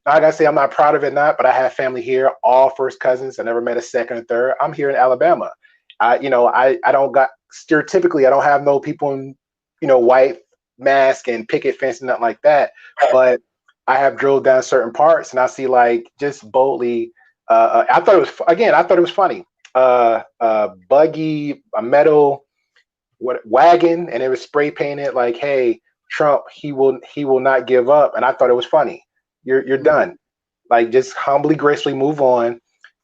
I gotta say, I'm not proud of it, but I have family here, all first cousins. I never met a second or third. I'm here in Alabama. I don't got stereotypically, I don't have no people in, white mask and picket fence and nothing like that. But I have drilled down certain parts and I see like just boldly. I thought it was funny. Buggy, a metal wagon, and it was spray painted like, "Hey, Trump, he will not give up." And I thought it was funny. You're done. Like, just humbly, gracefully move on.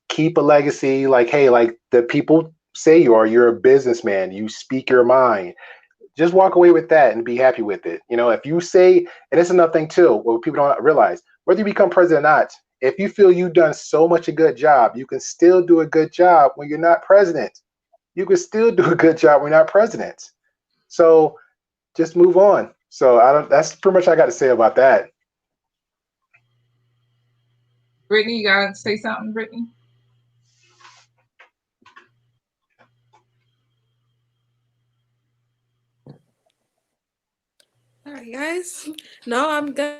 Keep a legacy. Like, hey, like the people say you are. You're a businessman. You speak your mind. Just walk away with that and be happy with it. If you say, and it's another thing too, what people don't realize, whether you become president or not, if you feel you've done so much a good job, you can still do a good job when you're not president. You can still do a good job when you're not president. So just move on. So that's pretty much I got to say about that. Brittany, you gotta say something, Brittany? All right, guys. No, I'm good.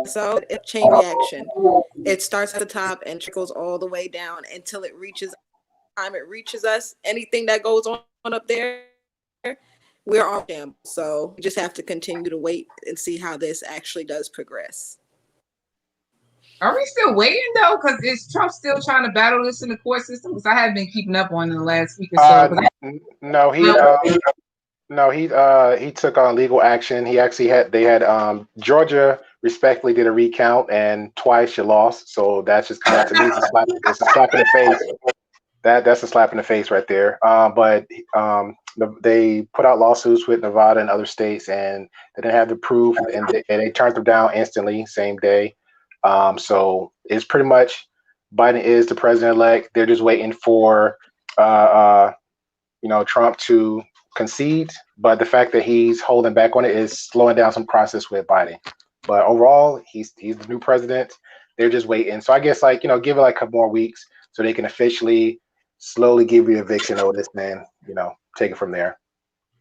So it's chain reaction. It starts at the top and trickles all the way down until it reaches us. Anything that goes on up there, we're on them. So we just have to continue to wait and see how this actually does progress. Are we still waiting though? Because is Trump still trying to battle this in the court system? Because I haven't been keeping up on it in the last week or so. He took on legal action. He actually had Georgia respectfully did a recount, and twice you lost. So that's just kind of, to me, it's a slap in the face. That's a slap in the face right there. But they put out lawsuits with Nevada and other states, and they didn't have the proof, and they turned them down instantly, same day. So it's pretty much Biden is the president-elect. They're just waiting for Trump to concede, but the fact that he's holding back on it is slowing down some process with Biden. But overall, he's the new president. They're just waiting. So I guess give it like a couple more weeks so they can officially slowly give you eviction notice and take it from there.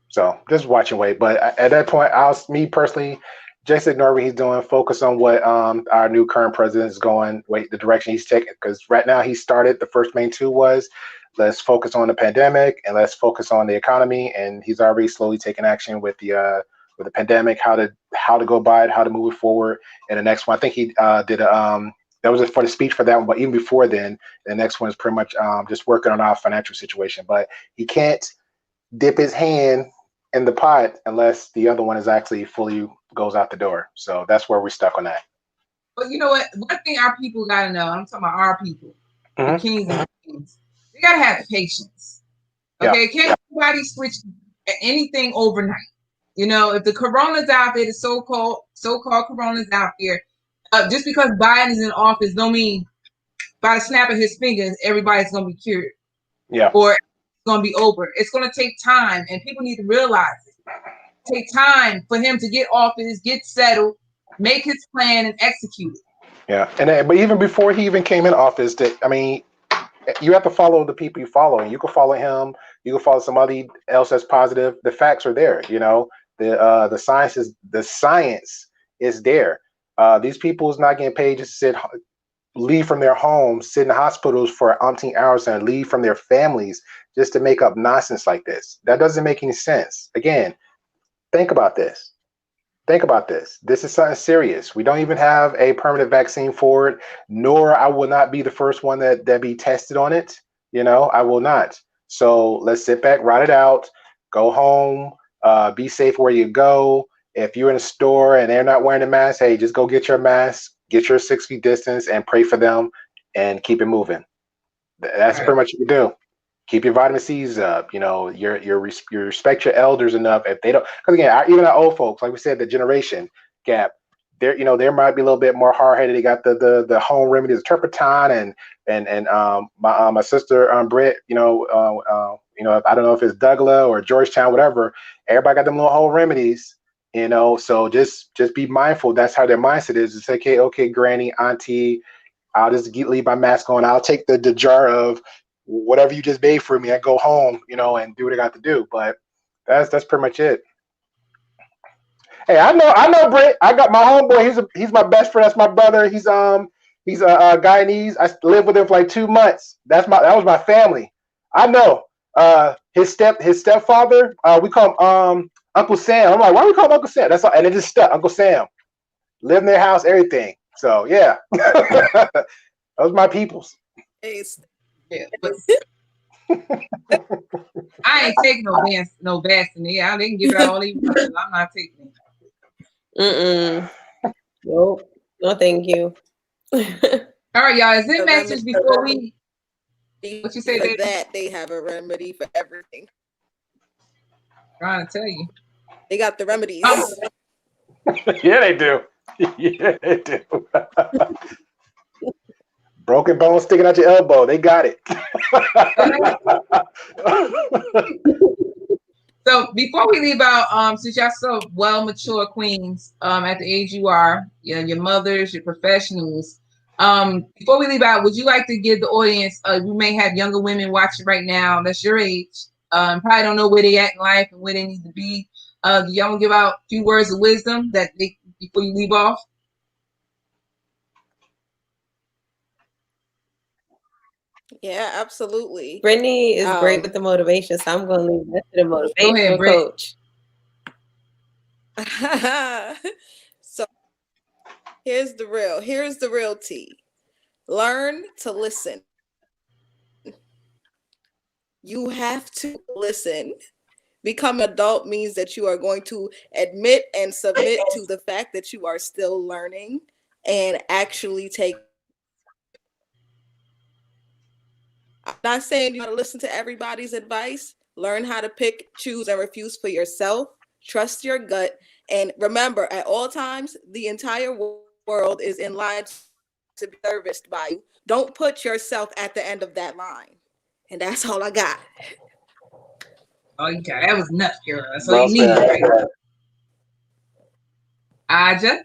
So just watch and wait. But at that point, me personally, just ignore what he's doing. Focus on what our new current president is going. Wait, the direction he's taking, because right now he started. The first main two was, let's focus on the pandemic and let's focus on the economy. And he's already slowly taking action with the pandemic, how to go by it, how to move it forward. And the next one, I think he did that was for the speech for that one. But even before then, the next one is pretty much just working on our financial situation. But he can't dip his hand in the pot unless the other one is actually fully goes out the door. So that's where we're stuck on that. But you know what? One thing our people gotta know, I'm talking about our people, the kings and queens, they gotta have patience. Okay, can't nobody switch anything overnight. If the corona's out there, the so-called corona's out there, just because Biden is in office don't mean by the snap of his fingers everybody's gonna be cured. Yeah. Or it's gonna be over. It's gonna take time, and people need to realize it. Take time for him to get office, get settled, make his plan, and execute it. Yeah, but even before he even came in office, you have to follow the people you follow, and you can follow him. You can follow somebody else that's positive. The facts are there. The science is there. These people is not getting paid just to sit leave from their homes, sit in hospitals for umpteen hours, and leave from their families just to make up nonsense like this. That doesn't make any sense. Again, think about this. Think about this. This is something serious. We don't even have a permanent vaccine for it, nor I will not be the first one that be tested on it. You know, I will not. So let's sit back, ride it out, go home, be safe where you go. If you're in a store and they're not wearing a mask, hey, just go get your mask, get your 6 feet distance, and pray for them, and keep it moving. That's pretty much what you do. Keep your vitamin C's up. You know, you respect your elders enough. If they don't, because again, even our old folks, like we said, the generation gap, there, you know, there might be a little bit more hard headed. They got the home remedies, turpentine, and my sister Britt, you know, I don't know if it's Douglas or Georgetown, whatever. Everybody got them little home remedies. You know, so just be mindful. That's how their mindset is. It's like, okay, granny, auntie, I'll just leave my mask on. I'll take the jar of whatever you just made for me. I go home, you know, and do what I got to do. But that's pretty much it. Hey, I know, Britt. I got my homeboy. He's my best friend. That's my brother. He's a Guyanese. I lived with him for like 2 months. That was my family. I know. His stepfather. We call him Uncle Sam. I'm like, why do we call him Uncle Sam? That's all, and it just stuck. Uncle Sam. Lived in their house, everything. So yeah, those my peoples. Yeah, but I ain't taking no vaccine. I didn't give it all these. I'm not taking it. Nope. No, thank you. All right, y'all. Is there a message before we? What you say? That they have a remedy for everything. Trying to tell you. They got the remedies. Yeah, they do. Yeah, they do. Broken bone sticking out your elbow. They got it. So before we leave out, since y'all so well mature queens, at the age you are, your mothers, your professionals. Before we leave out, would you like to give the audience? We may have younger women watching right now. That's your age. Probably don't know where they at in life and where they need to be. Do y'all want to give out a few words of wisdom before you leave off? Yeah, absolutely. Brittany is great with the motivation, so I'm going to leave that to the motivational coach. So here's the real tea. Learn to listen. You have to listen. Become adult means that you are going to admit and submit to the fact that you are still learning and actually take. I'm not saying you got to listen to everybody's advice. Learn how to pick, choose, and refuse for yourself. Trust your gut. And remember, at all times, the entire world is in line to be serviced by you. Don't put yourself at the end of that line. And that's all I got. Oh, you got that was nuts, girl. That's all you need right now. Aja?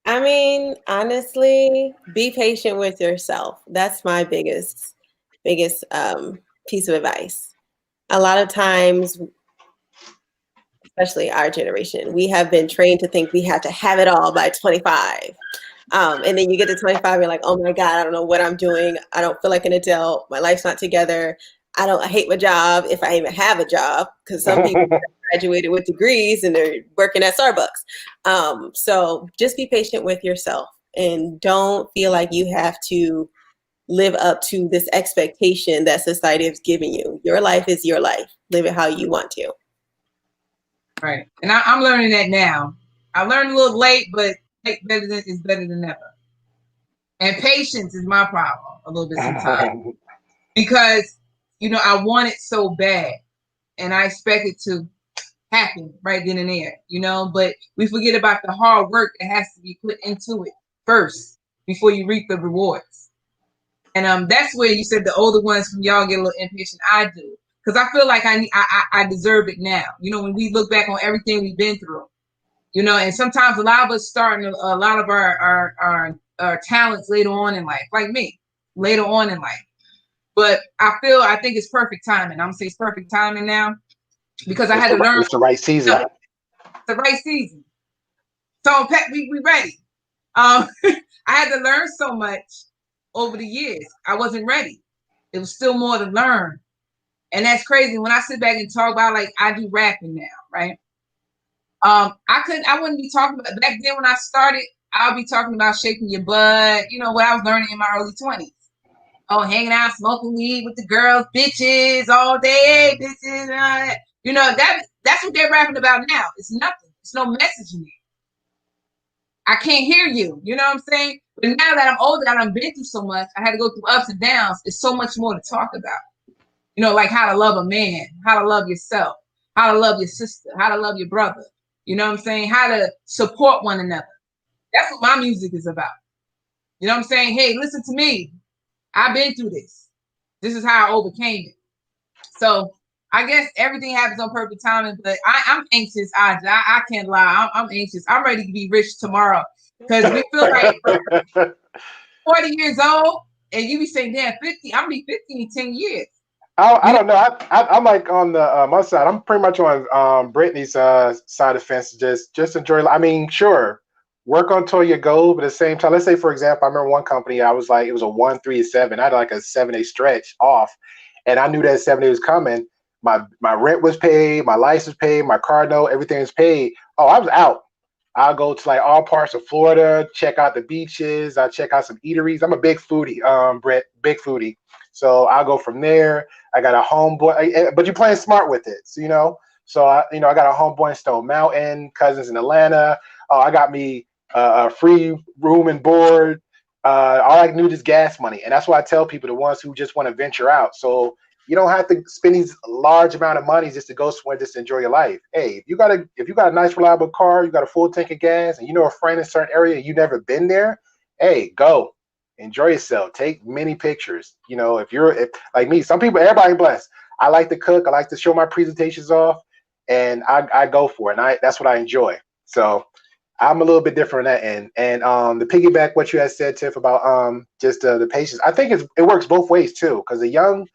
I mean, honestly, be patient with yourself. That's my biggest piece of advice. A lot of times, especially our generation, we have been trained to think we have to have it all by 25. And then you get to 25, you're like, oh my God, I don't know what I'm doing. I don't feel like an adult. My life's not together. I hate my job if I even have a job, because some people graduated with degrees and they're working at Starbucks. So just be patient with yourself and don't feel like you have to live up to this expectation that society is giving you. Your life is your life. Live it how you want to. Right. And I'm learning that now. I learned a little late, but better than never. And patience is my problem a little bit sometimes. Because, I want it so bad and I expect it to happen right then and there, but we forget about the hard work that has to be put into it first before you reap the rewards. And that's where you said the older ones from y'all get a little impatient. I do. Because I feel like I deserve it now. When we look back on everything we've been through. And sometimes a lot of us starting a lot of our talents later on in life, like me, later on in life. But I think it's perfect timing. I'm gonna say it's perfect timing now because I had to learn. It's the right season. The right season. So we ready. I had to learn so much over the years. I wasn't ready. There was still more to learn. And that's crazy. When I sit back and talk about, like, I do rapping now, right? I wouldn't be talking about, back then when I started, I'll be talking about shaking your butt, you know, what I was learning in my early 20s. Oh, hanging out, smoking weed with the girls, bitches all day, bitches. You know, that's what they're rapping about now. It's nothing. It's no message in it. I can't hear you. You know what I'm saying? But now that I'm older and I've been through so much, I had to go through ups and downs. There's so much more to talk about. You know, like how to love a man, how to love yourself, how to love your sister, how to love your brother. You know what I'm saying? How to support one another. That's what my music is about. You know what I'm saying? Hey, listen to me. I've been through this. This is how I overcame it. So I guess everything happens on perfect timing, but I'm anxious. I can't lie. I'm anxious. I'm ready to be rich tomorrow because we feel like 40 years old and you be saying, damn, 50. I'm going to be 50 in 10 years. I don't know. I'm like on the my side. I'm pretty much on Brittany's side of the fence. Just enjoy. I mean, sure, work on toward your goal, but at the same time, let's say for example, I remember one company. I was like, it was a 1-3-7. I had like a 7-8 stretch off, and I knew that 7-8 was coming. My rent was paid, my license paid, my car note, everything was paid. Oh, I was out. I'll go to like all parts of Florida, check out the beaches. I'll check out some eateries. I'm a big foodie, Brett, big foodie. So I'll go from there. I got a homeboy, but you're playing smart with it, so, you know. So I got a homeboy in Stone Mountain, cousins in Atlanta. Oh, I got me a free room and board. All I need is gas money, and that's why I tell people, the ones who just want to venture out. So you don't have to spend these large amount of money just to go somewhere, just to enjoy your life. Hey, if you got a nice reliable car, you got a full tank of gas, and you know a friend in a certain area, and you never been there, hey, go. Enjoy yourself. Take many pictures. You know, if like me, everybody blessed. I like to cook. I like to show my presentations off, and I go for it. And that's what I enjoy. So I'm a little bit different on that end. And the piggyback what you had said, Tiff, about just the patience. I think it works both ways too, because the young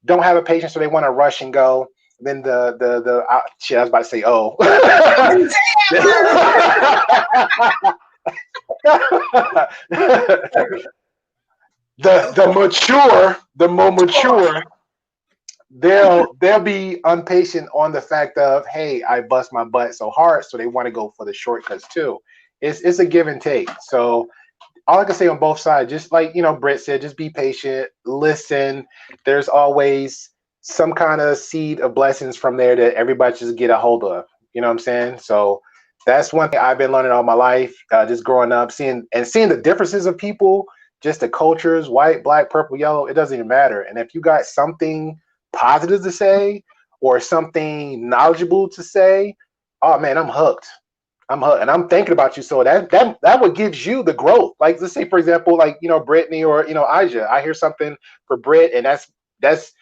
don't have a patience, so they want to rush and go. Then shit, I was about to say, oh. the more mature, they'll be impatient on the fact of, hey, I bust my butt so hard, so they want to go for the shortcuts too. It's a give and take. So all I can say on both sides, just like, you know, Britt said, just be patient, listen. There's always some kind of seed of blessings from there that everybody just get a hold of. You know what I'm saying? So that's one thing I've been learning all my life, just growing up, seeing the differences of people, just the cultures, white, black, purple, yellow, it doesn't even matter. And if you got something positive to say or something knowledgeable to say, oh man, I'm hooked. And I'm thinking about you. So that what gives you the growth. Like, let's say, for example, like, you know, Brittany or, you know, Aja, I hear something for Britt, and that's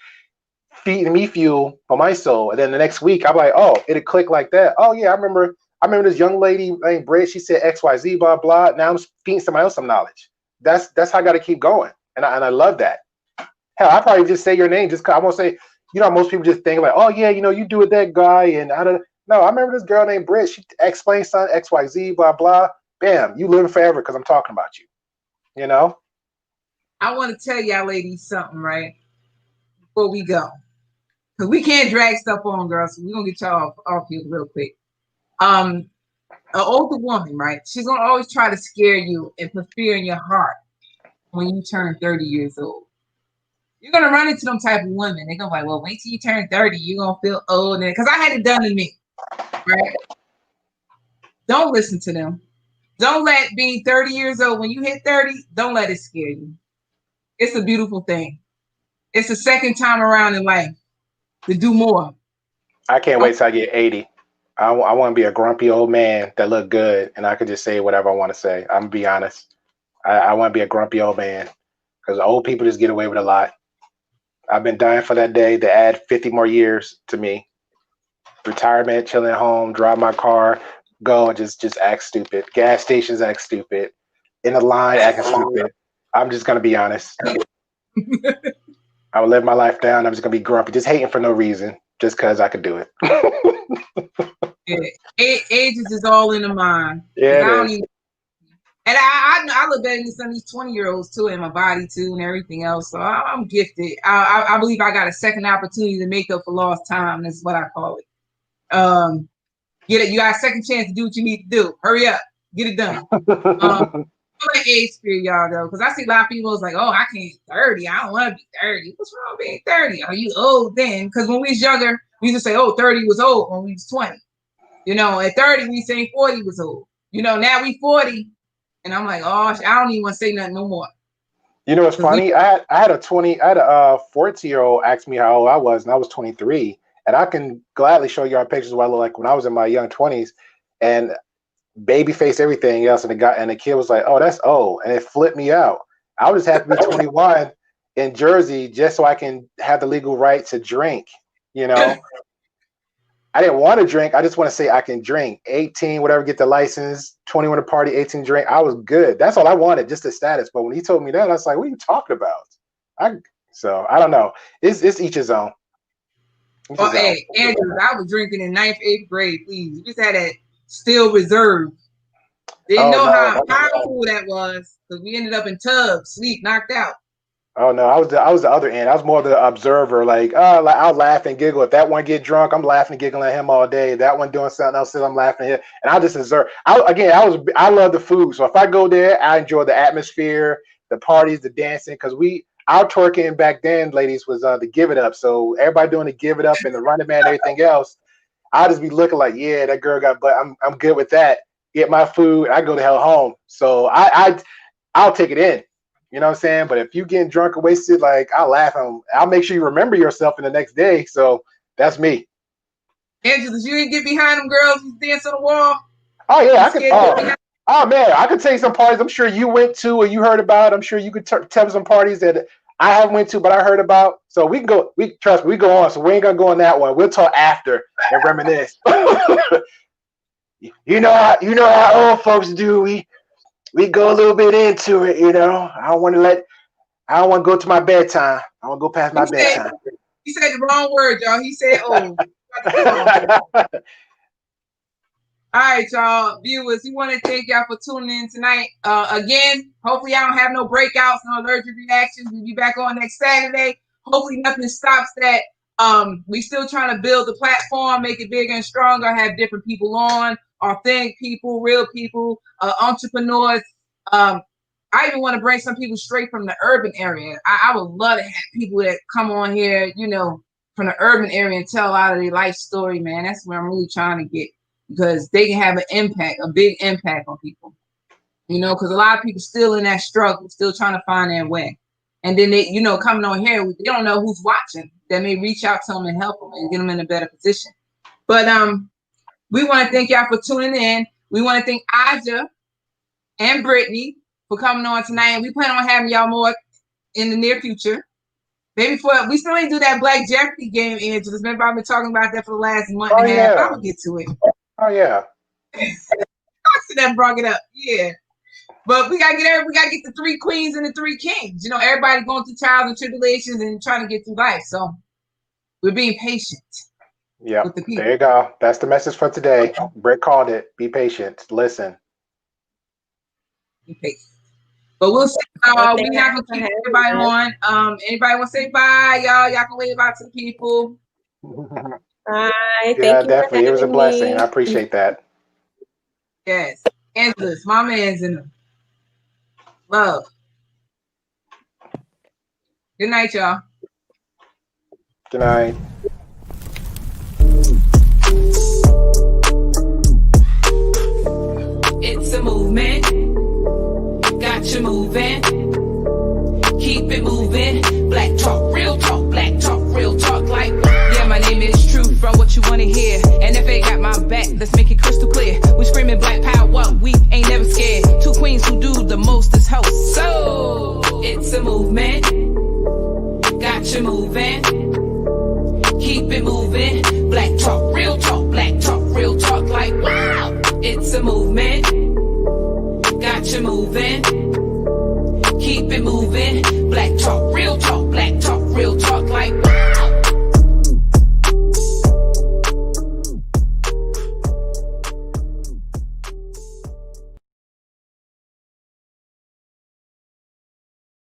feeding me fuel for my soul. And then the next week I'm like, oh, it'll click like that. Oh yeah, I remember this young lady named Britt, she said XYZ, blah, blah. Now I'm feeding somebody else some knowledge. That's how I gotta keep going. And I love that. Hell, I probably just say your name just cause I won't say, you know, most people just think like, oh yeah, you know, you do with that guy, and I don't. No, I remember this girl named Britt. She explained something, XYZ, blah, blah. Bam, you live forever because I'm talking about you. You know? I want to tell y'all ladies something, right? Before we go. Because we can't drag stuff on, girls. So we're going to get y'all off here real quick. An older woman, right? She's going to always try to scare you and put fear in your heart when you turn 30 years old. You're going to run into them type of women. They're going to be like, well, wait till you turn 30. You're going to feel old. Because I had it done to me. Right? Don't listen to them. Don't let being 30 years old, when you hit 30, don't let it scare you. It's a beautiful thing. It's the second time around in life to do more. I can't wait till I get 80. I want to be a grumpy old man that look good, and I can just say whatever I want to say. I'm going to be honest. I want to be a grumpy old man because old people just get away with a lot. I've been dying for that day to add 50 more years to me. Retirement, chilling at home, drive my car, go and just act stupid. Gas stations act stupid. In the line acting stupid. I'm just gonna be honest. I will live my life down. I'm just gonna be grumpy, just hating for no reason, just because I could do it. Yeah. Age is all in the mind. Yeah. And I look better than some of these 20-year-olds too, in my body too, and everything else. So I'm gifted. I believe I got a second opportunity to make up for lost time. That's what I call it. Get it. You got a second chance to do what you need to do. Hurry up, get it done. I'm an age spirit, y'all, though, because I see a lot of people is like, oh, I can't 30. I don't want to be 30. What's wrong with being 30? Are you old then? Because when we was younger, we used to say, oh, 30 was old when we was 20. You know, at 30, we saying 40 was old. You know, now we 40. And I'm like, oh, I don't even want to say nothing no more. You know what's funny? I had a 14-year-old ask me how old I was, and I was 23. And I can gladly show you our pictures of what I look like when I was in my young 20s. And baby face, everything else, and the kid was like, "Oh, that's old," and it flipped me out. I was just happy to be 21 in Jersey just so I can have the legal right to drink. You know, I didn't want to drink. I just want to say I can drink. 18, whatever, get the license. 21 to party, 18 drink. I was good. That's all I wanted, just the status. But when he told me that, I was like, "What are you talking about?" So I don't know. It's each his own. Oh, hey, Andrew, I was drinking in 9th, 8th grade. Please, you just had that. Still reserved. Didn't know how powerful that was because we ended up in tubs, sleep, knocked out. Oh no, I was the other end. I was more the observer. Like I'll laugh and giggle. If that one get drunk, I'm laughing and giggling at him all day. That one doing something else, I'm laughing at him. And I just observe. I love the food. So if I go there, I enjoy the atmosphere, the parties, the dancing. Because our twerking back then, ladies, was the give it up. So everybody doing the give it up and the running man and everything else. I'll just be looking like, yeah, that girl got butt. I'm good with that. Get my food. I go the hell home. So I'll take it in. You know what I'm saying? But if you getting drunk or wasted, like I'll laugh. I'll make sure you remember yourself in the next day. So that's me. Angela, you didn't get behind them girls who dance on the wall? Oh yeah, I could. Oh man, I could tell you some parties I'm sure you went to or you heard about. I'm sure you could tell me some parties that I haven't went to, but I heard about. So we can go. Trust me, we go on. So we ain't gonna go on that one. We'll talk after and reminisce. you know how old folks do. We go a little bit into it. You know, I don't want to go to my bedtime. I want to go past my bedtime. He said the wrong word, y'all. He said, "Oh." All right, y'all, viewers, we want to thank y'all for tuning in tonight. Again, hopefully I don't have no breakouts, no allergic reactions. We'll be back on next Saturday. Hopefully nothing stops that. We still trying to build the platform, make it bigger and stronger, have different people on, authentic people, real people, entrepreneurs. I even want to bring some people straight from the urban area. I would love to have people that come on here, you know, from the urban area and tell out of their life story, man. That's where I'm really trying to get. Because they can have an impact, a big impact on people, you know, because a lot of people still in that struggle, still trying to find their way. And then they, you know, coming on here, they don't know who's watching. That may reach out to them and help them and get them in a better position. But we want to thank y'all for tuning in. We want to thank Aja and Brittany for coming on tonight. And we plan on having y'all more in the near future. Maybe we still ain't do that Black Jeopardy game, Angela. Remember, I've been talking about that for the last month and a half. Yeah. I will get to it. Oh yeah. I that brought it up. Yeah. But we gotta get the 3 queens and the 3 kings. You know, everybody going through trials and tribulations and trying to get through life. So we're being patient. Yeah. There you go. That's the message for today. Britt called it. Be patient. Listen. Be patient. But we'll see. We're not gonna keep everybody on. Anybody want to say bye, y'all? Y'all can wave out to the people. Bye. Thank Yeah, you definitely. It was a blessing. me. I appreciate that. Yes. Angela's, my man's in them. Love. Good night, y'all. Good night. It's a movement. Got you moving. Keep it moving. Black talk, real talk. Black talk, real talk. Like, yeah, my name is Truth. From what you want to hear. And if they got my back, let's make it crystal clear. We screaming black power. We ain't never scared. 2 queens who do the most is host. So, it's a movement. Got you moving. Keep it moving. Black talk, real talk. Black talk, real talk. Like, wow. It's a movement. Got you moving.